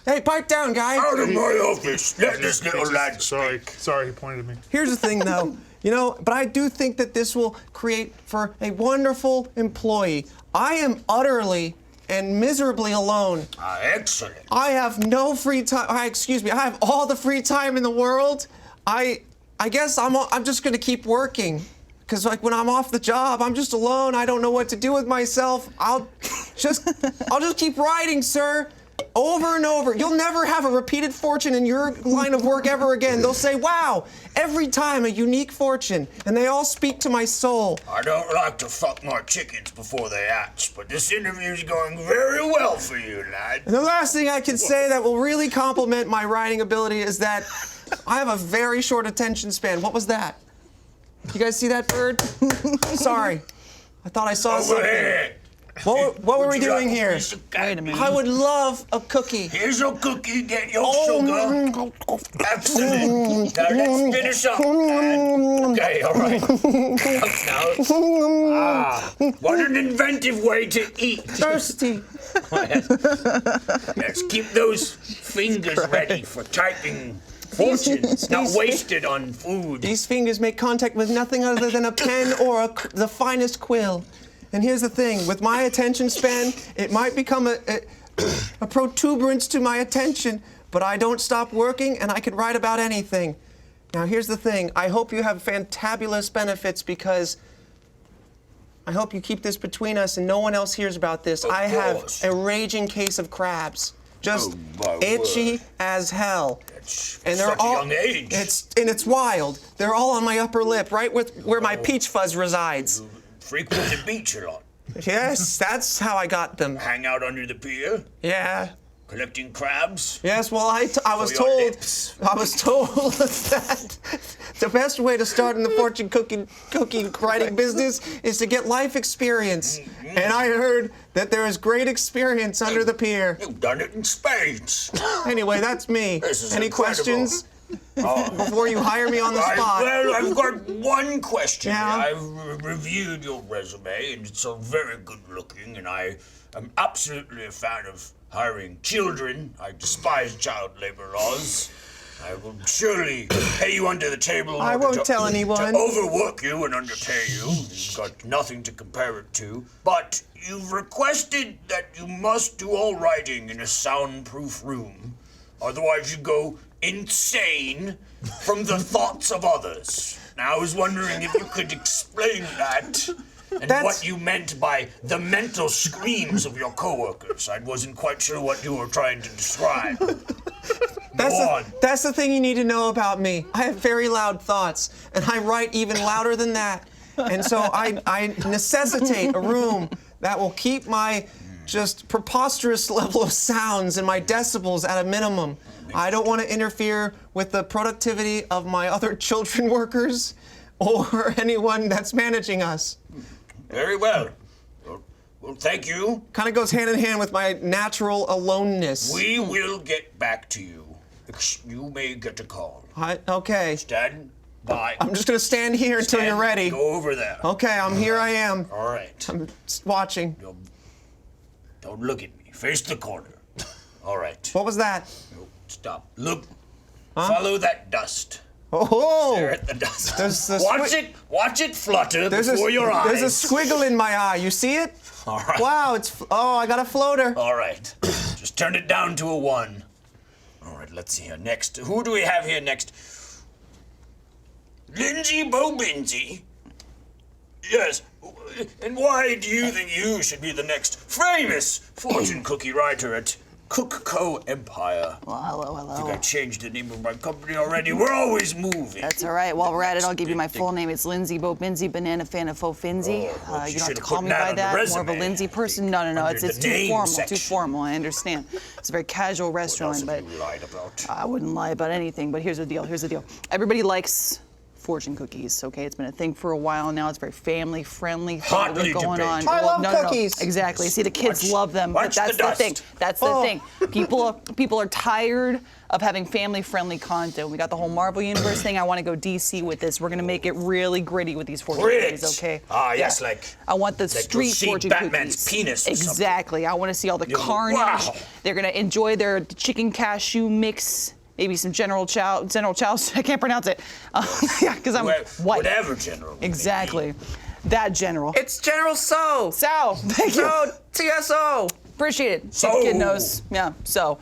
Hey, pipe down, guy. Out of my office. Let this little lad Sorry, speak. sorry, he pointed at me. Here's the thing, though. But I do think that this will create for a wonderful employee. I am utterly and miserably alone. Excellent. I have no free time. I have all the free time in the world. I guess I'm just gonna keep working, because like when I'm off the job, I'm just alone. I don't know what to do with myself. I'll just keep writing, sir. Over and over. You'll never have a repeated fortune in your line of work ever again. They'll say, wow, every time a unique fortune, and they all speak to my soul. I don't like to fuck my chickens before they hatch, but this interview's going very well for you, lad. And the last thing I can say that will really compliment my writing ability is that I have a very short attention span. What was that? You guys see that bird? Sorry. I thought I saw Over something. here. What were Would we you doing like here? piece of cake? wait a minute. I would love a cookie. Here's your cookie, get your Oh, sugar. Excellent. Now let's finish up, lad. Okay, all right. What an inventive way to eat. Thirsty. Let's keep those fingers ready for typing fortunes, not wasted on food. These fingers make contact with nothing other than a pen or the finest quill. And here's the thing, with my attention span, it might become a protuberance to my attention, but I don't stop working, and I could write about anything. Now, here's the thing. I hope you have fantabulous benefits, because I hope you keep this between us and no one else hears about this. I have a raging case of crabs. Just itchy as hell. And they're such all a young age. It's wild. They're all on my upper lip, right where my peach fuzz resides. Frequent the beach a lot. Yes, that's how I got them. Hang out under the pier, Yeah. collecting crabs. Yes, well, I was For your told lips. that the best way to start in the fortune cookie writing business is to get life experience. And I heard that there is great experience under the pier. You've done it in spades. Anyway, that's me. This is Any incredible. questions before you hire me on the spot? Well, I've got one question. Yeah? I've reviewed your resume, and it's very good looking, and I am absolutely a fan of hiring children. I despise child labor laws. I will surely pay you under the table. in I order won't tell anyone. To overwork you and underpay you. You've got nothing to compare it to. But you've requested that you must do all writing in a soundproof room. Otherwise, you go insane from the thoughts of others. Now, I was wondering if you could explain that and what you meant by the mental screams of your coworkers. I wasn't quite sure what you were trying to describe. That's the thing you need to know about me. I have very loud thoughts, and I write even louder than that. And so I necessitate a room that will keep my just preposterous level of sounds and my decibels at a minimum. I don't want to interfere with the productivity of my other children workers or anyone that's managing us. Very well. Well, thank you. Kind of goes hand in hand with my natural aloneness. We will get back to you. You may get a call. Okay. Stand by. I'm just going to stand here until you're ready. Go over there. Okay, here I am. All right. I'm watching. Don't look at me. Face the corner. All right. What was that? No, stop. Look. Follow that dust. Oh! Stare at the dust. There's the Watch it flutter before your eyes. There's a squiggle in my eye. You see it? All right. Wow, I got a floater. All right. Just turn it down to a 1. All right, let's see here. Next. Who do we have here next? Lindsay Bobinsey? Yes. And why do you think you should be the next famous fortune cookie writer at Cook-Co Empire? Well, hello. I think I changed the name of my company already. We're always moving. That's all right. While we're at it, I'll give you my full name. It's Lindsay Bobinsey, banana fan of faux finzy. well, You you don't have to should've call put me that by on the that. More of a resume, Lindsay I person. think, No. under It's the too name formal. Too section. formal. I understand. It's a very casual What else restaurant, have but you lied about? I wouldn't lie about anything. But here's the deal. Everybody likes fortune cookies, okay? It's been a thing for a while now. It's very family friendly. Hotly going on. debated. I love cookies. Exactly. See, the kids Watch- love them. watch But that's the the thing. dust. That's the thing. People are tired of having family friendly content. We got the whole Marvel Universe thing. I want to go DC with this. We're gonna make it really gritty with these fortune Grit. cookies, okay? Ah, yes, Yeah. like I want the you'll street see fortune Batman's cookies. penis or something. Exactly. I want to see all the carnage. Wow. They're gonna enjoy their chicken cashew mix. Maybe some General Chow. I can't pronounce it. Yeah, because I'm white. Whatever, General. Exactly. That General. It's General So. So, thank you. So, TSO. Appreciate it. So. The kid knows. Yeah. So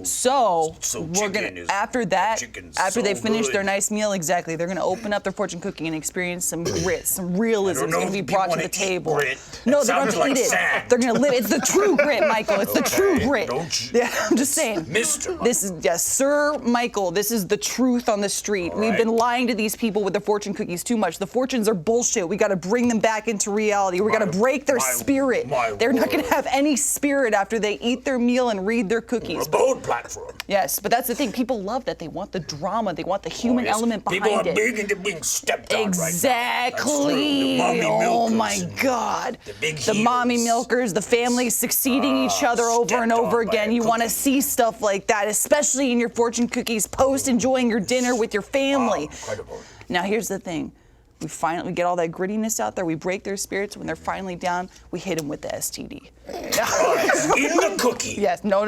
So we're gonna chicken is- after that, chicken's after they so finish good. their nice meal, exactly, they're gonna open up their fortune cookie and experience some grit, some realism is know gonna be if people brought to wanna the eat table. grit. No, That they're going sounds to like eat it. sand. They're gonna live. It's the true grit, Michael. It's the true Okay, grit. don't you- Yeah, I'm just saying. Mr. Michael. This is Sir Michael. This is the truth on the street. We've right. been lying to these people with the fortune cookies too much. The fortunes are bullshit. We got to bring them back into reality. We got to break their spirit. They're not going to have any spirit after they eat their meal and read their cookies. A bold platform. Yes, but that's the thing. People love that. They want the drama. They want the human Yes, element behind people are it. big into being stepped on right now. Exactly. That's true. The mommy Oh milkers my and God. The big mommy heels. milkers, the families succeeding each other over and stepped over on by again. a You want to cookie. see stuff like that, especially in your fortune cookies post enjoying your dinner with your family. Wow, incredible. Now here's the thing. We get all that grittiness out there. We break their spirits when they're finally down. We hit them with the STD. In the cookie. Yes, no.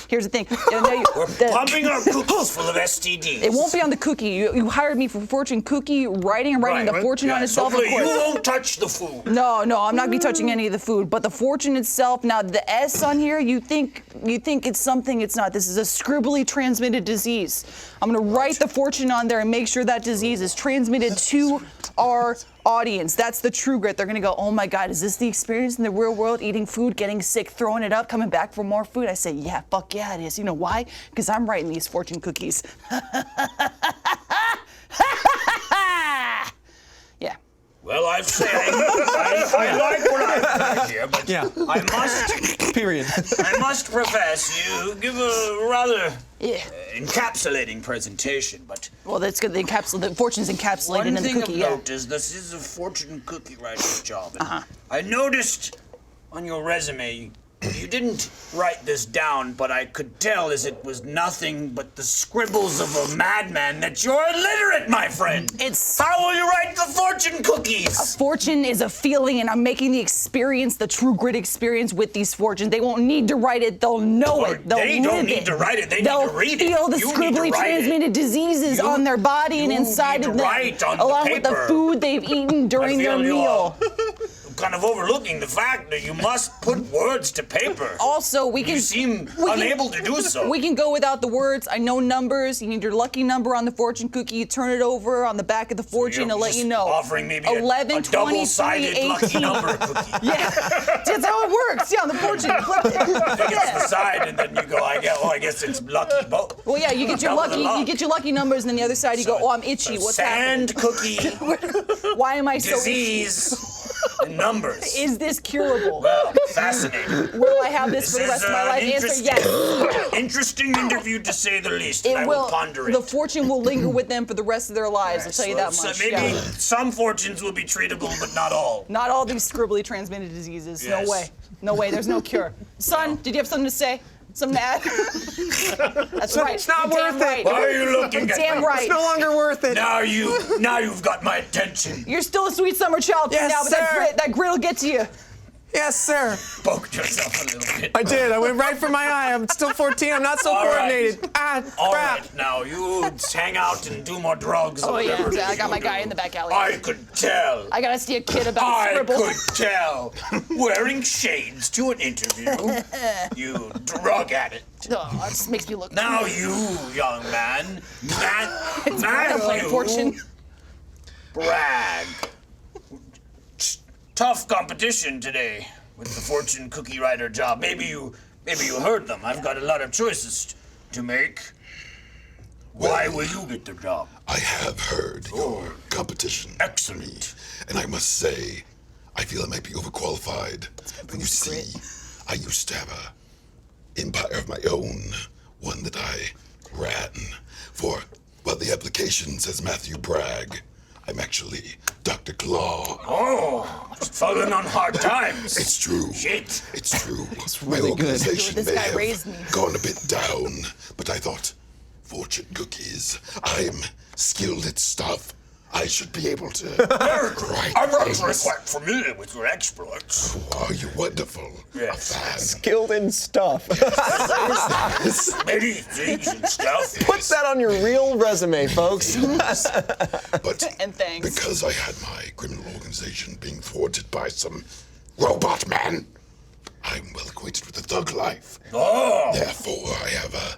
Here's the thing. We're pumping our cookies full of STDs. It won't be on the cookie. You hired me for fortune cookie writing and writing the fortune on itself. Hopefully Of you course. won't touch the food. No, I'm not gonna be touching any of the food. But the fortune itself, now the S on here, you think it's something it's not. This is a scribbly transmitted disease. I'm gonna write the fortune on there and make sure that disease is transmitted to our audience. That's the true grit. They're gonna go, oh my God, is this the experience in the real world? Eating food, getting sick, throwing it up, coming back for more food? I say, yeah, fuck yeah, it is. You know why? Because I'm writing these fortune cookies. Yeah. Well, I like what I've heard here, but Yeah. I must Period. I must profess you give a rather Yeah. encapsulating presentation, but Well, that's good. The fortune's encapsulated one in the thing cookie. of Yeah. note is this is a fortune cookie writer's job. And I noticed on your resume you didn't write this down, but I could tell as it was nothing but the scribbles of a madman that you're illiterate, my friend. How will you write the fortune cookies? Fortune is a feeling, and I'm making the experience, the true grit experience with these fortunes. They won't need to write it; they'll know it. They'll They live don't need it. to write it. They They'll need to read it. feel the You need to scribbly write it. transmitted diseases on their body and you inside need of to them, write on the along with the paper. food they've eaten during their feel meal. you're kind of overlooking the fact that you must put words to paper. Also, we can. You seem unable to do so. We can go without the words. I know numbers. You need your lucky number on the fortune cookie. You turn it over on the back of the fortune You're to let just you know. offering maybe 11, a 23, double-sided lucky 18. number cookie. Yeah, that's how it works. Yeah, on the fortune. Flip it. It's Yeah. the side, and then you go, I guess it's lucky both. Well, yeah, you get your Double the lucky, luck. you get your lucky numbers, and then the other side you go, oh, I'm itchy. What's Sand happening? cookie, Why am I so itchy? disease, and numbers. Is this curable? Well, fascinating. Will I have this for the rest of my life? Answer yes. Interesting interview to say the least, and I It will will. ponder it. The fortune will linger with them for the rest of their lives. I'll tell you that So much. maybe Yeah. some fortunes will be treatable, but not all. Not all these scribbly transmitted diseases. Yes. No way. No way. There's no cure. Son, did you have something to say? Something to add? That's right. It's not You're damn worth it. right. Why are you looking You're at damn me? right. It's no longer worth it. Now you've got my attention. You're still a sweet summer child for Yes, now, but sir. that grit will get to you. Yes, sir. Poked yourself a little bit. I did. I went right for my eye. I'm still 14. I'm not so All right. coordinated. Ah, All crap. right, now you hang out and do more drugs. Oh, or yeah. whatever I got my you guy do. in the back alley. I could tell. I gotta see a kid about I scribble. could tell. Wearing shades to an interview. You drug addict. Oh, it just makes me look. Now you, young man, I don't play Matthew fortune. Bragg. Tough competition today with the fortune cookie writer job. Maybe you heard them. I've got a lot of choices to make. Why will you get the job? I have heard your competition. Excellent. And I must say, I feel I might be overqualified. But you see, I used to have a empire of my own, one that I ran for, well, the application says Matthew Bragg. I'm actually Dr. Claw. Oh, falling on hard times. It's true. Shit. It's true. really My good. organization This may guy have raised me. gone a bit down, but I thought, fortune cookies, I'm skilled at stuff. I should be able to write I'm actually things. quite familiar with your exploits. Oh, you're wonderful. Yes. A fan. Skilled in stuff. Many things and stuff. Put that on your real resume, folks. But And thanks. because I had my criminal organization being thwarted by some robot man, I'm well acquainted with the thug life. Oh, Therefore, I have a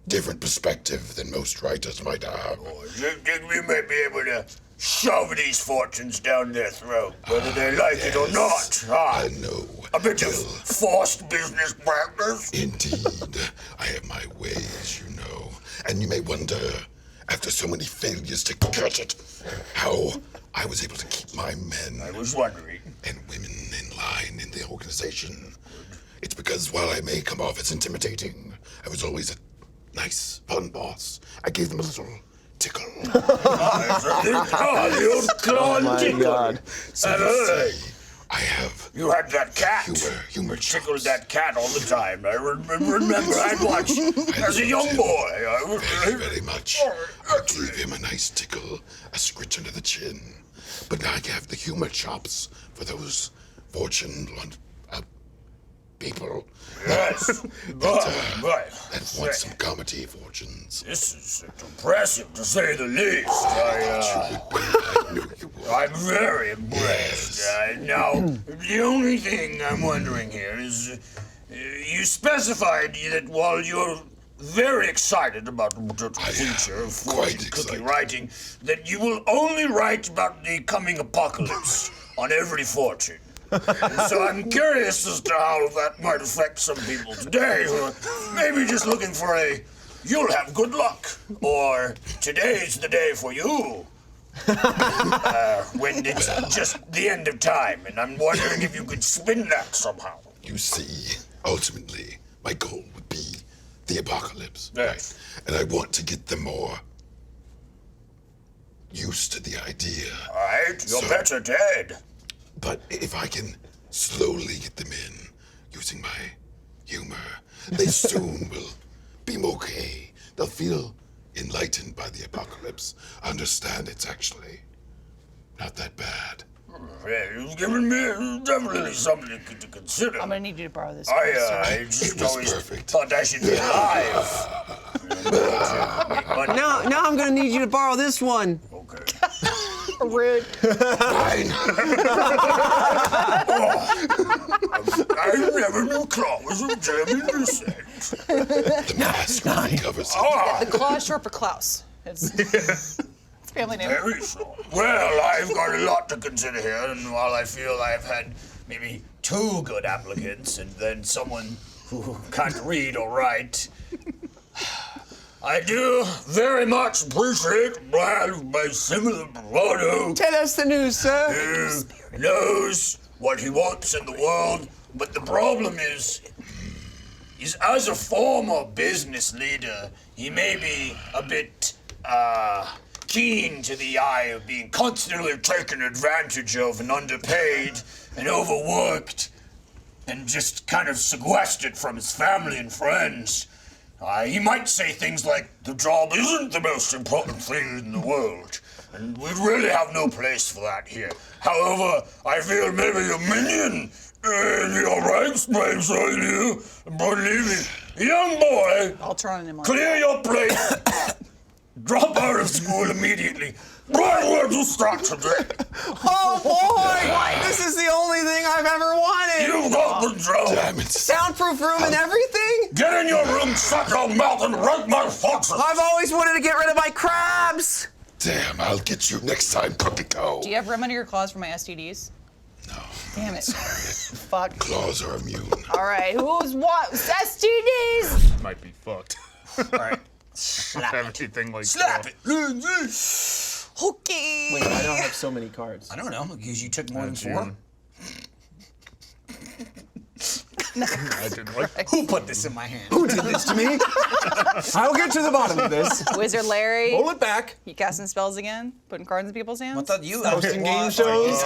different perspective than most writers might have. you think we may be able to shove these fortunes down their throat, whether they like it or not? I know. A bit of Well, forced business practice. indeed, I have my ways, you know. And you may wonder, after so many failures to catch it, how I was able to keep my men I was wondering. and women in line in the organization. It's because while I may come off as intimidating, I was always a nice, fun boss. I gave them a little tickle. The old claw and my tickle. God. So I've you heard. see, I have You had that cat. humor Tickled chops. that cat all the time. I remember I'd watch as a young boy. Very, very much. I gave him a nice tickle, a scritch under the chin. But now I have the humor chops for those fortune people Yes. Right. that want some comedy fortunes. This is impressive, to say the least. I knew you would. I'm very impressed. Now, the only thing I'm wondering here is, you specified that while you're very excited about the future of quite fortune cookie excited. writing, that you will only write about the coming apocalypse on every fortune. And so I'm curious as to how that might affect some people today who are maybe just looking for you'll have good luck, or today's the day for you. When it's just the end of time, and I'm wondering if you could spin that somehow. You see, ultimately, my goal would be the apocalypse. Yes. And I want to get them more used to the idea. All right, you're So- better dead. But if I can slowly get them in using my humor, they soon will be okay. They'll feel enlightened by the apocalypse, understand it's actually not that bad. Yeah, you've given me definitely something to consider. I'm gonna need you to borrow this. I just It was always perfect. thought I should be alive. But Now I'm gonna need you to borrow this one. okay. Rude. Fine. I never knew Claw was a German descent. The mask really covers it. The claw is short for Klaus. It's family name. Very so. Well, I've got a lot to consider here, and while I feel I've had maybe 2 good applicants and then someone who can't read or write, I do very much appreciate Brad by similar bravado. Tell us the news, sir. Who knows what he wants in the world, but the problem is as a former business leader, he may be a bit keen to the eye of being constantly taken advantage of and underpaid and overworked and just kind of sequestered from his family and friends. He might say things like, the job isn't the most important thing in the world, and we really have no place for that here. However, I feel maybe a minion in your ranks may say to you, believe me, young boy, I'll turn on him on. clear your plate, drop out of school immediately. Right where you start today. Oh boy! This is the only thing I've ever wanted. You got the job. Damn it. Soundproof room and everything. Get in your room, shut your mouth, and write my foxes. I've always wanted to get rid of my crabs. Damn, I'll get you next time, Cookie Toe. Do you have room under your claws for my STDs? No, Damn it. Fuck. claws are immune. All right, who's what? STDs! Might be fucked. All right, slap it. Everything like Slap that. it. Okay. Wait, I don't have so many cards. I don't know, because you took more than June. 4. I didn't like. Who put this in my hand? Who did this to me? I'll get to the bottom of this. Wizard Larry, Pull it back. you casting spells again? Putting cards in people's hands? I thought you Hosting game shows.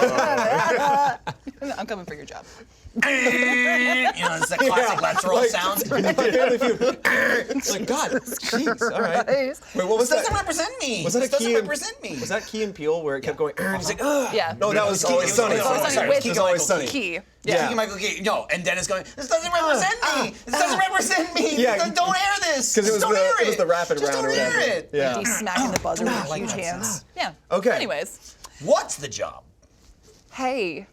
I'm coming for your job. You know, it's that classic let's roll like- sound. Family Feud. It's like, God, jeez, all right. Wait, what was This doesn't that? represent me. Was that this a doesn't key? represent me. Was that Key and Peele where it kept going? And he's like, ugh. Yeah. No, that was Always Key- Sunny. it was Always Sunny with It was Always Key. Sunny. Key. Yeah. Michael Key. No, and Dennis going, this doesn't represent me. This doesn't represent me. Yeah. Don't air this. Because it was Just don't air it was the rapid Just round or don't air whatever. it. Yeah. He's smacking the buzzer with like huge that hands. Yeah. Okay. Anyways. What's the job? Hey,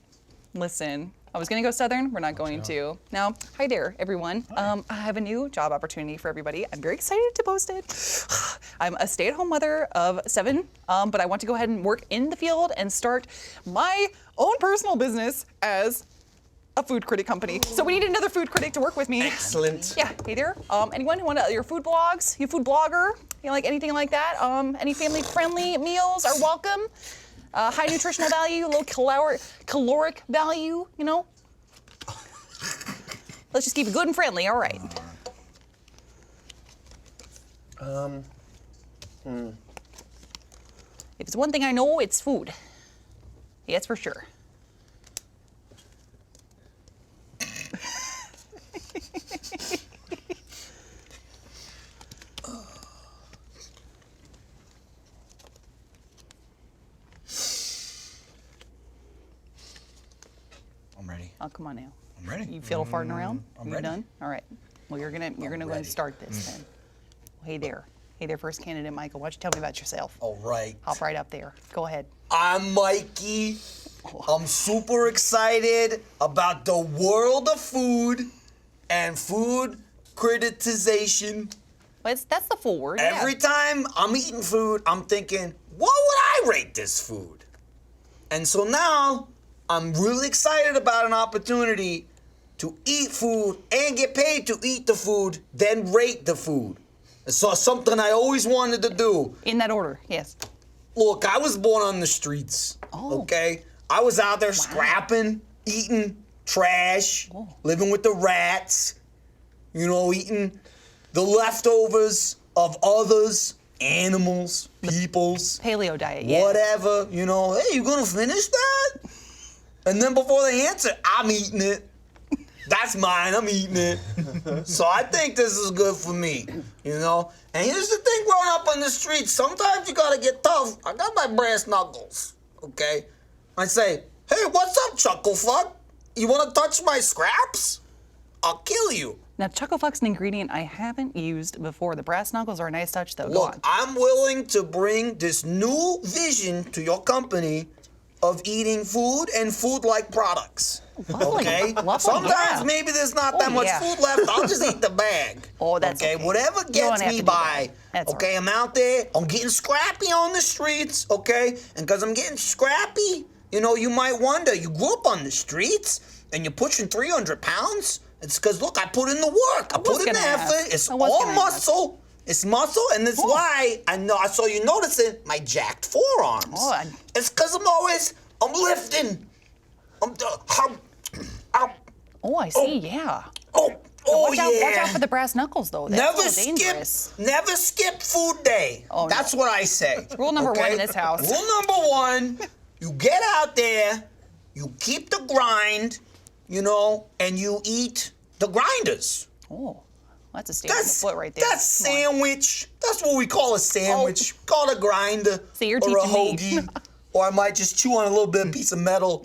listen. I was gonna go Southern. We're not going to. Now, hi there, everyone. I have a new job opportunity for everybody. I'm very excited to post it. I'm a stay-at-home mother of 7, but I want to go ahead and work in the field and start my own personal business as a food critic company. So we need another food critic to work with me. Excellent. Yeah, hey there. Anyone who want your food blogs, you food blogger, you know, like anything like that? Any family-friendly meals are welcome. High nutritional value, low caloric value, you know? Let's just keep it good and friendly, all right. If it's one thing I know, it's food. Yeah, that's for sure. I'm ready. Oh, come on now. I'm ready. You fiddle farting around? I'm you ready. done? All right. Well, you're gonna go ready. and start this then. Hey there, first candidate Michael. Why don't you tell me about yourself? All right. Hop right up there. Go ahead. I'm Mikey. I'm super excited about the world of food and food criticization. That's the full word. Every time I'm eating food, I'm thinking, what would I rate this food? And so now I'm really excited about an opportunity to eat food and get paid to eat the food, then rate the food. It's something I always wanted to do. In that order, yes. Look, I was born on the streets, okay? I was out there scrapping, eating trash, living with the rats, you know, eating the leftovers of others, animals, peoples. Paleo diet, yeah. Whatever, you know, hey, you gonna finish that? And then before they answer, I'm eating it. That's mine, I'm eating it. So I think this is good for me, you know? And here's the thing, growing up on the streets, sometimes you gotta get tough. I got my brass knuckles, okay? I say, hey, what's up, Chucklefuck? You wanna touch my scraps? I'll kill you. Now, Chucklefuck's an ingredient I haven't used before. The brass knuckles are a nice touch, though. Go Look, on. I'm willing to bring this new vision to your company of eating food and food-like products. Lovely. Okay? Lovely, Sometimes yeah. maybe there's not that much yeah. food left. I'll just eat the bag. Oh, that's okay. Whatever You don't gets have me to do by. that. That's Okay, all right. I'm out there. I'm getting scrappy on the streets. Okay, and because I'm getting scrappy, you know, you might wonder. You grew up on the streets and you're pushing 300 pounds. It's because look, I put in the work. I was put in the gonna ask. effort. It's I was all gonna ask. muscle. It's muscle, and that's why I know. I saw you noticing my jacked forearms. Oh, It's because I'm lifting. Oh, I see, yeah. Oh, Watch yeah. out for the brass knuckles, though. That's a little dangerous. Never skip food day. Oh, no. That's what I say. Rule number okay? one in this house. Rule number one, you get out there, you keep the grind, you know, and you eat the grinders. Oh, that's a statement of the foot right there. That's Come on. sandwich. That's what we call a sandwich. Call it a grinder See, you're or a teaching me. hoagie. Or I might just chew on a little bit of piece of metal.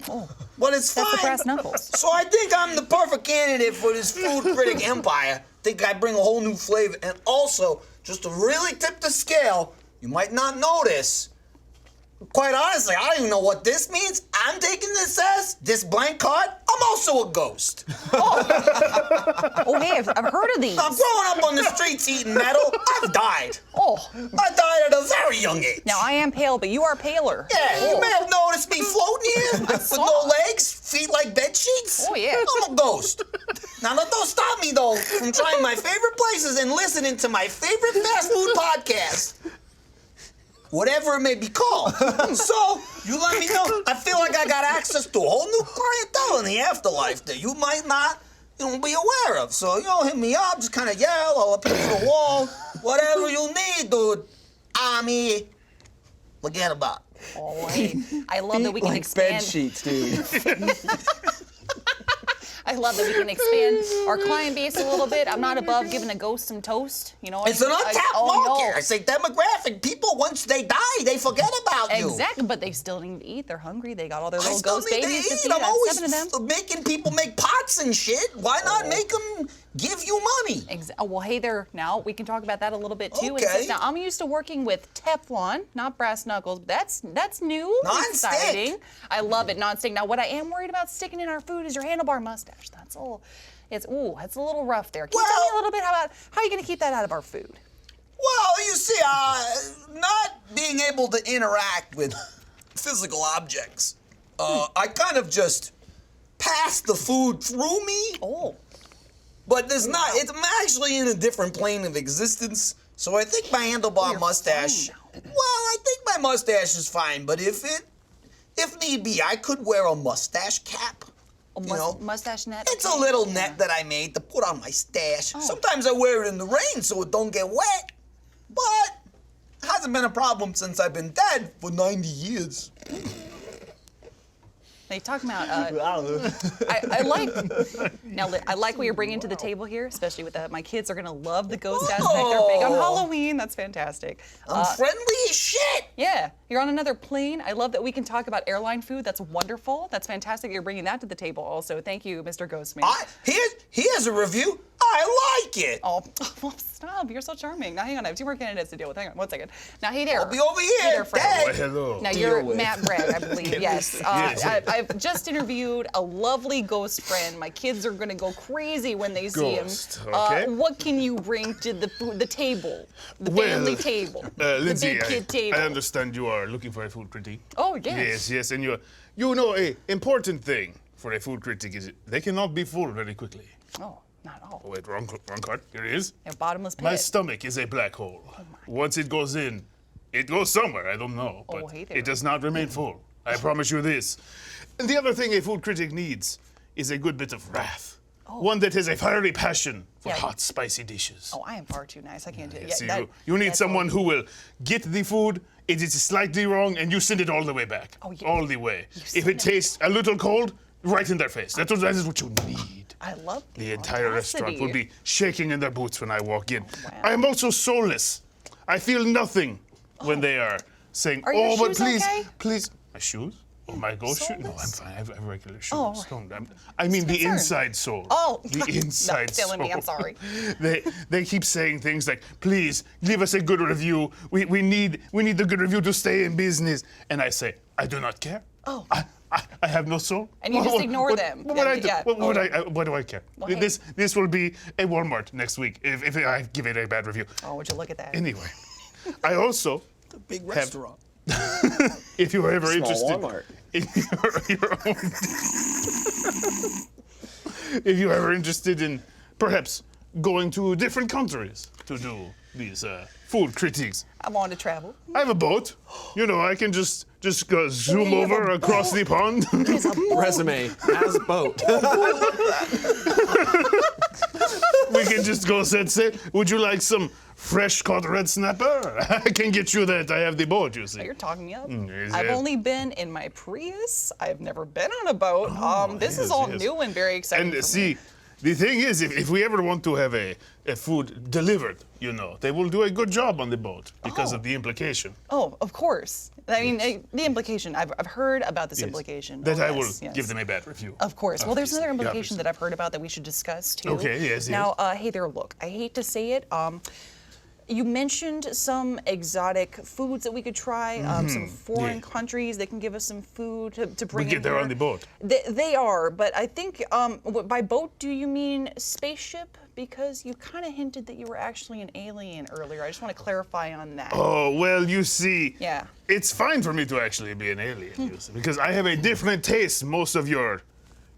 But it's fine. That's the brass knuckles. So I think I'm the perfect candidate for this food critic empire. I think I bring a whole new flavor. And also, just to really tip the scale, you might not notice. Quite honestly, I don't even know what this means. I'm taking this as this blank card. I'm also a ghost. Oh, hey, I've heard of these. I'm growing up on the streets eating metal. I've died. Oh, I died at a very young age. now I am pale, but you are paler. Yeah, you may have noticed me floating here with no legs, feet like bed sheets. Oh, yeah. I'm a ghost. Now, that don't stop me, though, from trying my favorite places and listening to my favorite fast food podcast. Whatever it may be called. So, you let me know. I feel like I got access to a whole new clientele in the afterlife that you might not be aware of. So, hit me up, just kind of yell, I'll appear to the wall. Whatever you need, dude. I'm here. Forget about it. Oh, hey, I love that we can Like expand. bed sheets, dude. I love that we can expand our client base a little bit. I'm not above giving a ghost some toast. You know what It's I an mean? untapped market. I say demographic. People, once they die, they forget about you. Exactly, but they still need to eat. They're hungry. They got all their I little still ghost need to babies to eat. feed. I'm I have always 7 of them. making people make pots and shit. Why not make them give you money? Well, hey there. Now we can talk about that a little bit too. And Okay. now I'm used to working with Teflon, not brass knuckles. But that's new. and Non-stick. exciting. I love it, non-stick. Now, what I am worried about sticking in our food is your handlebar mustache. That's all. It's a little rough there. Can you tell me a little bit how are you going to keep that out of our food? Well, you see, not being able to interact with physical objects, I kind of just pass the food through me. Oh. But I'm actually in a different plane of existence. So I think my handlebar mustache, fine well, I think my mustache is fine. But if need be, I could wear a mustache cap. Mustache net? It's a okay. little net that I made to put on my stash. Sometimes I wear it in the rain so it don't get wet. But it hasn't been a problem since I've been dead for 90 years. Now you're talking about. I like what you're bringing to the table here, especially with that. My kids are gonna love the ghost aspect. They're big on Halloween. That's fantastic. I'm friendly as shit. Yeah, you're on another plane. I love that we can talk about airline food. That's wonderful. That's fantastic. You're bringing that to the table also. Thank you, Mr. Ghostman. He has a review. I like it. Oh, well, stop. You're so charming. Now, hang on. I have 2 more candidates to deal with. Hang on 1 second. Now, hey there. I'll be over Hey here. there, friend. Dang. Well, hello. Now, Deal you're with. Matt Bragg, I believe. Yes. I've just interviewed a lovely ghost friend. My kids are going to go crazy when they see him. Ghost, okay. What can you bring to the table? The family table. Lindsay, the big kid table. I understand you are looking for a food critic. Oh, yes. Yes, and you know a important thing for a food critic is they cannot be full very quickly. Oh, not at all. Oh, wait, wrong card. Here it is. A bottomless pit. My stomach is a black hole. Once it goes in, it goes somewhere. I don't know, Oh, but hey there. it does not remain full. I promise you this. And the other thing a food critic needs is a good bit of wrath. One that has a fiery passion for Yeah. hot, spicy dishes. Oh, I am far too nice. I can't do it. So you need someone who will get the food, it is slightly wrong, and you send it all the way back. Oh, yeah. All the way. If send it tastes a little cold, right in their face. That is what you need. I love The entire restaurant audacity. will be shaking in their boots when I walk in. wow. I am also soulless. I feel nothing when they are saying, Are your "Oh, but shoes please, okay? please." My shoes? Oh, my ghost shoes? No, I'm Soulless? fine. I have regular shoes. Oh, I mean the concerned. inside sole. Oh, the inside no, killing sole. me. I'm sorry. They keep saying things like, "Please give us a good review. We need the good review to stay in business." And I say, "I do not care. Oh. I have no soul." And you just ignore them. What would I do? Yeah. What do I care? Well, hey. This will be a Walmart next week if I give it a bad review. Oh, would you look at that? Anyway, I also, Big restaurant. if you are ever Small interested Walmart. in your own, if you're ever interested in perhaps going to different countries to do these food critiques, I want to travel. I have a boat. You know, I can just go zoom you have over a across the pond. Resume as boat. We can just go say, "Would you like some fresh caught red snapper?" I can get you that. I have the boat, you see. You're talking me up. yes, I've yes. only been in my Prius. I've never been on a boat. This is yes, all yes. new and very exciting. And for see, me. the thing is, if we ever want to have a food delivered, you know, they will do a good job on the boat because of the implication. Oh, of course. I mean, the implication. I've heard about this Yes. implication. That Oh, I will yes, yes. give them a bad review. Of course. Well, there's another Obviously, implication obviously. that I've heard about that we should discuss too. Okay, yes, Now, hey there, look. I hate to say it. You mentioned some exotic foods that we could try, some foreign countries that can give us some food to bring We get in there here. on the boat. They are, but I think by boat, do you mean spaceship? Because you kind of hinted that you were actually an alien earlier. I just want to clarify on that. Oh, well, you see, Yeah. it's fine for me to actually be an alien, you see, because I have a different taste most of your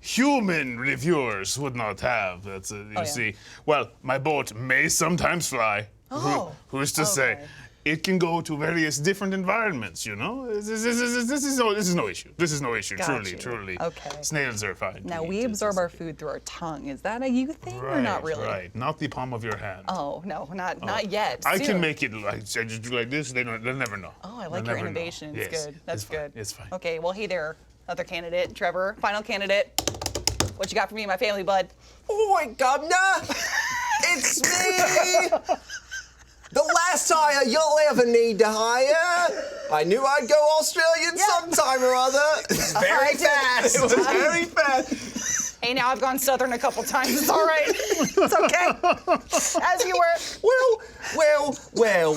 human reviewers would not have. That's you yeah. see. Well, my boat may sometimes fly. Oh, Who's to say? okay. It can go to various different environments, you know? This is no issue. This is no issue, Got truly, you. truly. Okay. Snails are fine. to Now, eat. we absorb our food through our tongue. Is that a you thing or not really? Right, not the palm of your hand. Oh, no, not yet. I Soon. can make it like, I just do like this, they'll never know. Oh, I like They'll your never know. innovation. It's Yes, good. That's it's fine. good. It's fine. Okay, well, hey there, other candidate, Trevor, final candidate. What you got for me and my family, bud? Oi, governor! It's me! The last hire you'll ever need to hire. I knew I'd go Australian sometime or other. Very fast. It was very fast. Hey, now I've gone southern a couple times. It's all right. It's okay. As you were. Well.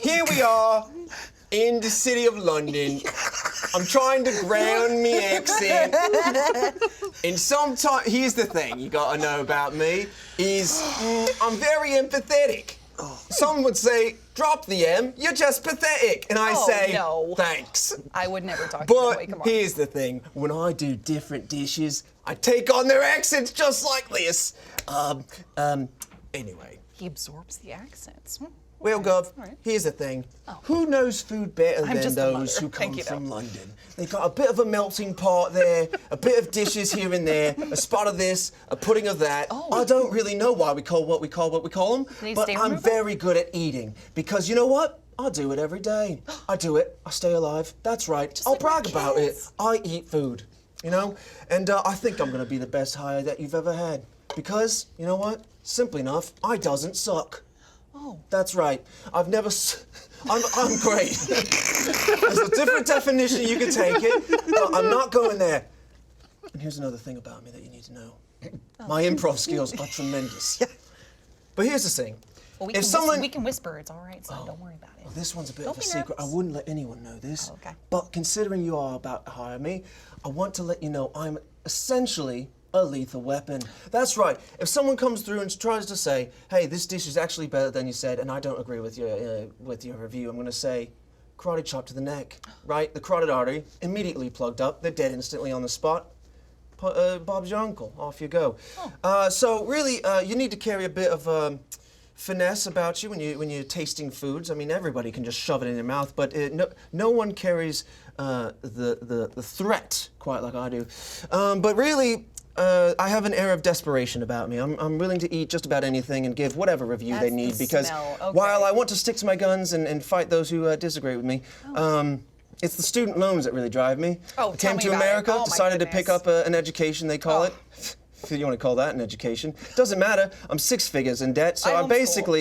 Here we are in the city of London. I'm trying to ground me accent. And sometimes, here's the thing you gotta know about me, is I'm very empathetic. Some would say, drop the M, you're just pathetic. And I Oh, say, no. thanks. I would never talk to you that But way. Come on. here's the thing, when I do different dishes, I take on their accents just like this. Anyway. He absorbs the accents. Well, Gov, All right. here's the thing. Who knows food better I'm than just a those mother. who Thank come you, from though. London? They got a bit of a melting pot there, a bit of dishes here and there, a spot of this, a pudding of that. Oh. I don't really know why we call what we call them, Need but steam I'm removal? very good at eating because you know what? I do it every day. I do it. I stay alive. That's right. I'll like my brag about it. kids. I eat food, you know? And I think I'm going to be the best hire that you've ever had. Because, you know what? Simply enough, I doesn't suck. Oh. That's right. I've never... I'm great. There's a different definition you can take it, but I'm not going there. And here's another thing about me that you need to know. My improv skills are tremendous. But here's the thing. Well, we can whisper. It's all right, so don't worry about it. Well, this one's a bit Don't of a be secret. I nervous. wouldn't let anyone know this. Oh, okay. But considering you are about to hire me, I want to let you know I'm essentially a lethal weapon. That's right. If someone comes through and tries to say, hey, this dish is actually better than you said, and I don't agree with your review, I'm going to say, karate chop to the neck, right? The carotid artery immediately plugged up. They're dead instantly on the spot. Bob's your uncle. Off you go. So really, you need to carry a bit of finesse about you when you're tasting foods. I mean, everybody can just shove it in their mouth, but no one carries the threat quite like I do. But really, I have an air of desperation about me. I'm willing to eat just about anything and give whatever review they That's need the because smell. Okay. while I want to stick to my guns and fight those who disagree with me, it's the student loans that really drive me. Oh, I tell came me to about it. America, Oh, my decided to pick goodness. up an education, they call it. If you want to call that an education. Doesn't matter. I'm 6 figures in debt, so I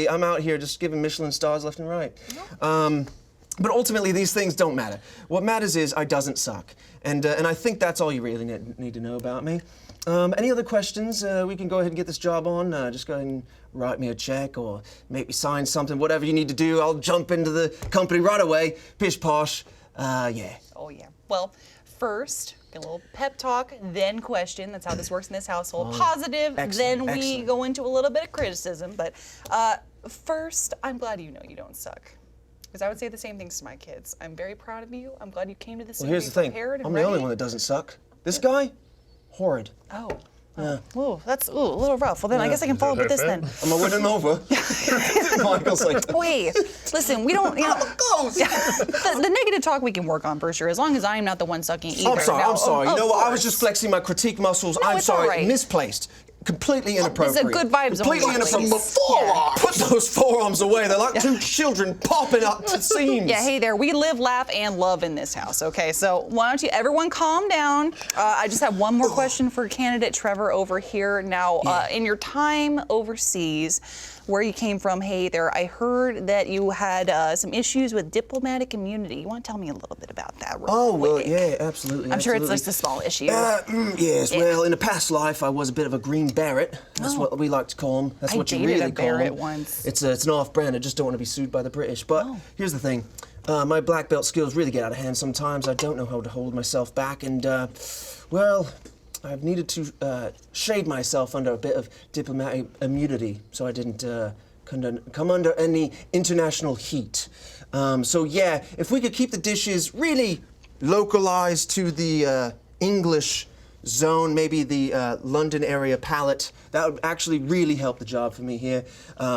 I'm out here just giving Michelin stars left and right. But ultimately, these things don't matter. What matters is I doesn't suck. And I think that's all you really need to know about me. Any other questions? We can go ahead and get this job on. Just go ahead and write me a check or make me sign something, whatever you need to do. I'll jump into the company right away. Pish posh. Yeah. Oh, yeah. Well, first, a little pep talk, then question. That's how this works in this household. Positive, excellent, then we excellent. go into a little bit of criticism. But first, I'm glad you know you don't suck. Because I would say the same things to my kids. I'm very proud of you. I'm glad you came to this Well, here's the thing. prepared and I'm ready. the only one that doesn't suck. This guy, horrid. Oh. Ooh, that's a little rough. Well, then I guess I can follow up with this then. I'm gonna win him over. Michael's like, Wait, listen, we don't, the negative talk we can work on for sure, as long as I'm not the one sucking either. I'm sorry, No, I'm sorry. of You know what? I was course. just flexing my critique muscles. No, I'm it's all sorry. right. Misplaced. Completely inappropriate. It's a good vibes only Completely place. inappropriate. Yeah. Put those forearms away. They're like two children popping up to seams. Yeah, hey there, we live, laugh, and love in this house, okay? So why don't you everyone calm down. I just have one more question for candidate Trevor over here. Now, in your time overseas, where you came from, hey there, I heard that you had some issues with diplomatic immunity. You want to tell me a little bit about that real Oh, well, quick? yeah, absolutely. I'm sure it's absolutely. just a small issue. Yes, well, in a past life, I was a bit of a green beret. That's what we like to call them. That's I what you dated really a call beret them. once. It's an off-brand. I just don't want to be sued by the British. But here's the thing. My black belt skills really get out of hand sometimes. I don't know how to hold myself back. And, well, I've needed to shade myself under a bit of diplomatic immunity so I didn't come under any international heat. So, yeah, if we could keep the dishes really localized to the English zone, maybe the London area palate, that would actually really help the job for me here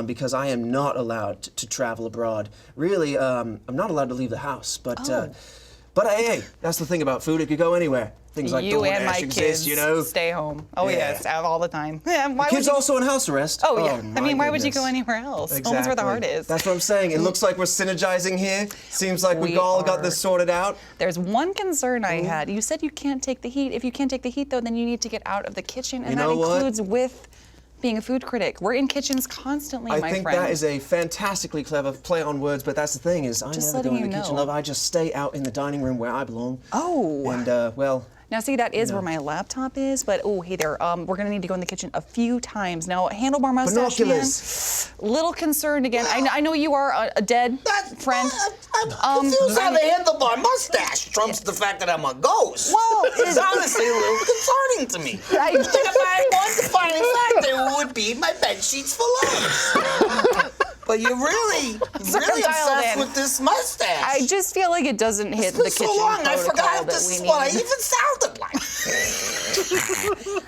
because I am not allowed to travel abroad. Really, I'm not allowed to leave the house, but hey, that's the thing about food, it could go anywhere. Things like You and DoorDash my exist, kids you know? stay home. Oh Yeah. yes, all the time. Yeah, why Kids would you? also in house arrest. Oh yeah. I my mean, why would you goodness. go anywhere else? Exactly. Home's where the heart is. That's what I'm saying. It looks like we're synergizing here. Seems like we've We all got are. this sorted out. There's one concern I had. You said you can't take the heat. If you can't take the heat, though, then you need to get out of the kitchen, and You that know what? includes with being a food critic. We're in kitchens constantly, I my think friend. that is a fantastically clever play on words, but that's the thing is I Just never go in letting the you kitchen, know. love. I just stay out in the dining room where I belong. Oh. And, well, Now, see, that is where my laptop is, but oh, hey there, we're gonna need to go in the kitchen a few times. Now, handlebar mustache man, Binoculars. little concerned again. I know you are a dead friend. I'm confused how the handlebar mustache trumps the fact that I'm a ghost. Well, It's honestly a little concerning to me. I- If I had one defining factor, it would be my bed sheets full of. But you're really dialed obsessed in. with this mustache. I just feel like it doesn't hit It's the been kitchen so long, I protocol forgot if that this we is need. what I even sounded like.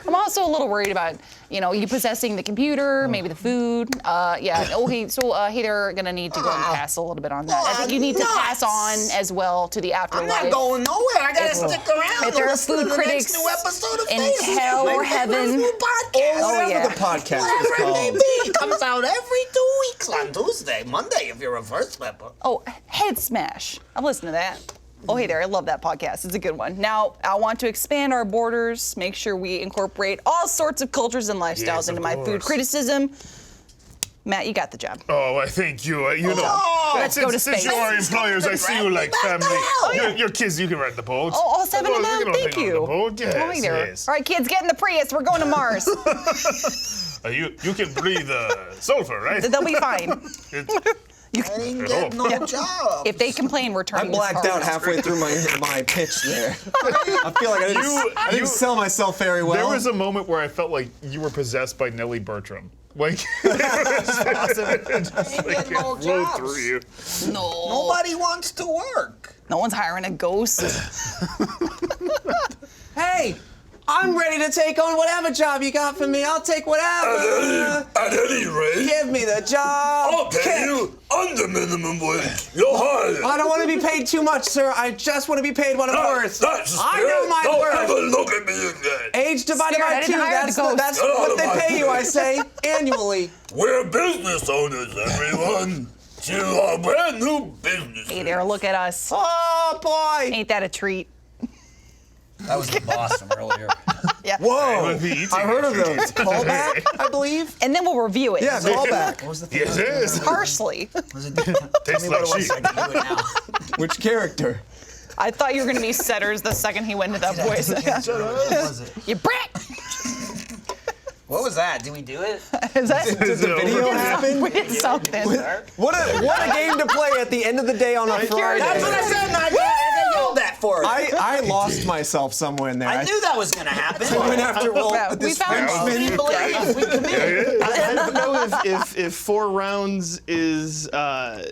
I'm also a little worried about, you possessing the computer, maybe the food. Yeah. Okay. So, hey, they're gonna need to go and pass a little bit on that. I think you need to pass on as well to the afterlife. I'm not going nowhere. I gotta stick around If to there are listen to food the critics next new episode of in Faces. hell My or favorite heaven. new podcast. Oh, whatever yeah. the podcast is Whatever it may called. be, it comes out every 2 weeks That's on Tuesday. Monday, if you're a first member. Oh, Head Smash. I've listened to that. Oh, hey there, I love that podcast. It's a good one. Now, I want to expand our borders, make sure we incorporate all sorts of cultures and lifestyles Yes, into of my food course. criticism. Matt, you got the job. Oh, I thank you. You know, Let's go to since space. you are employers, I see you like family. Your kids, you can ride the boat. Oh, all 7 of You them? can Thank hang on you. the boat. Yes, Right there. yes. All right, kids, get in the Prius. We're going to Mars. You can breathe sulfur, right? They'll be fine. I didn't get no job. If they complain, we're I turning blacked this car out halfway through my pitch there. I feel like I didn't sell myself very well. There was a moment where I felt like you were possessed by Nellie Bertram. Like, it just like, no it flowed jobs. through you. No. Nobody wants to work. No one's hiring a ghost. Hey, I'm ready to take on whatever job you got for me. I'll take whatever. At any rate, Give me the job. I'll pay Kick. you under minimum wage. You're hired. I don't want to be paid too much, sir. I just want to be paid what I'm worth. That's the I know spirit. my Don't worth. ever look at me again. Age divided Spirit, I by didn't 2. hire That's the ghost. that's Get out what of they my pay you, I face. say, annually. We're business owners, everyone. To our brand new business. Hey there, look at us. Oh boy. Ain't that a treat? That was the boss from earlier. Yeah. Whoa. would be eating I heard of it. those. Callback, I believe. And then we'll review it. Yeah, callback. What was the thing? Yes, it is. Harshly. Tastes like sheep. I can do it now. Which character? I thought you were gonna be Setters the second he went into that voice. What was it? You brat! What was that? Did we do it? Is that? Did the video happen? We did something. What a game to play at the end of the day on a Friday. That's what I said, and I got yelled at for it. I lost myself somewhere in there. I knew that was gonna happen. I went after Yeah, we this found- Frenchman. We believe. We committed. I don't know if 4 rounds is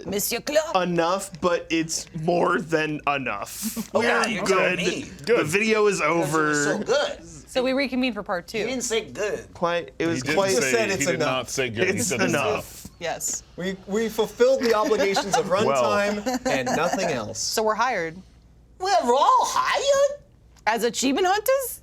Monsieur Claude. enough, but it's more than enough. Oh, yeah, you're telling Good. me. The video is You were over. so good. So we reconvene for part You 2. didn't say good. Quite. It was He didn't quite. say- said it's he did enough. not say good. He It's said enough. Yes. We fulfilled the obligations of runtime and nothing else. So we're hired. We're all hired? As achievement hunters?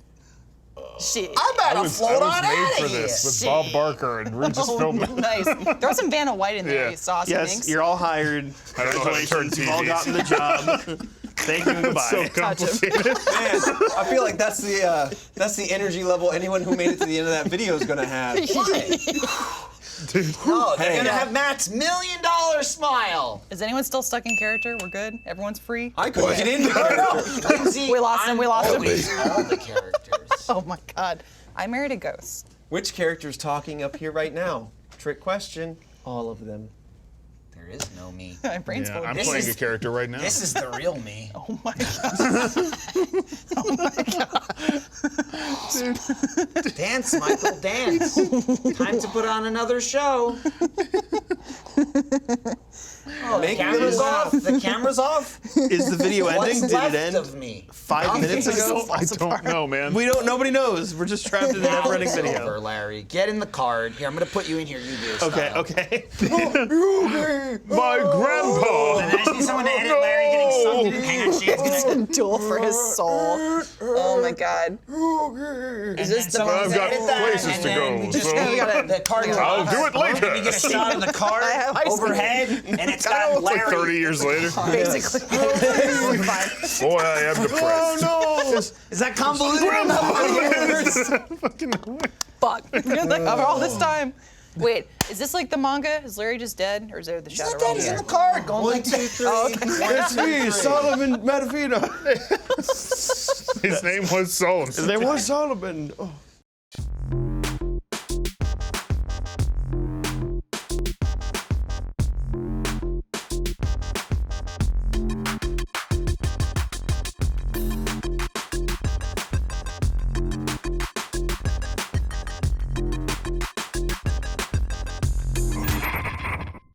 Shit. I'm about I to was float on made out for of here. this with Bob Barker and Regis Philbin. Nice. Throw some Vanna White in there, Yeah. you saucy Yes, minx. you're all hired. I don't know how to turn Congratulations, you've all TVs. gotten the job. Thank you and goodbye. So complicated. Man, I feel like that's the energy level anyone who made it to the end of that video is gonna have. No, they're Hey. gonna have Matt's $1 million smile. Is anyone still stuck in character? We're good? Everyone's free? I couldn't get into it. Lindsay, We lost him, we lost him. always all the characters. Oh my god. I married a ghost. Which character's talking up here right now? Trick question. All of them. There is no me. My brain's Yeah, full of I'm this. playing a character right now. This is the real me. Oh my god. Dance, Michael, dance. Time to put on another show. Oh, the Make camera's them off. The camera's off. Is the video ending? What's Did left it end of me? 5 minutes ago? I don't know, man. We don't. Nobody knows. We're just trapped in a never-ending It's video. over, Larry. Get in the card. Here, I'm gonna put you in here. You do your Okay. style. Okay. My grandpa. And I just need someone to edit Larry getting sucked in. Hang on, Shane's gonna. Duel for his soul. Oh my god. Is this the someone's I've got edit that, places and to then go, we just so- gotta, the card is I'll off. do it later. And you get a shot of the card I see. overhead, and it's got It's like Larry. 30 years later. Basically. Boy, I am depressed. no. Is that convoluted? Fuck. Like, after all this time. Wait, is this like the manga? Is Larry just dead? Or is there the He's shadow not dead. realm He's in there? the card. Going 1, 2, 3. It's me, Solomon Matafino. His name was Solomon. His name was Solomon. Oh.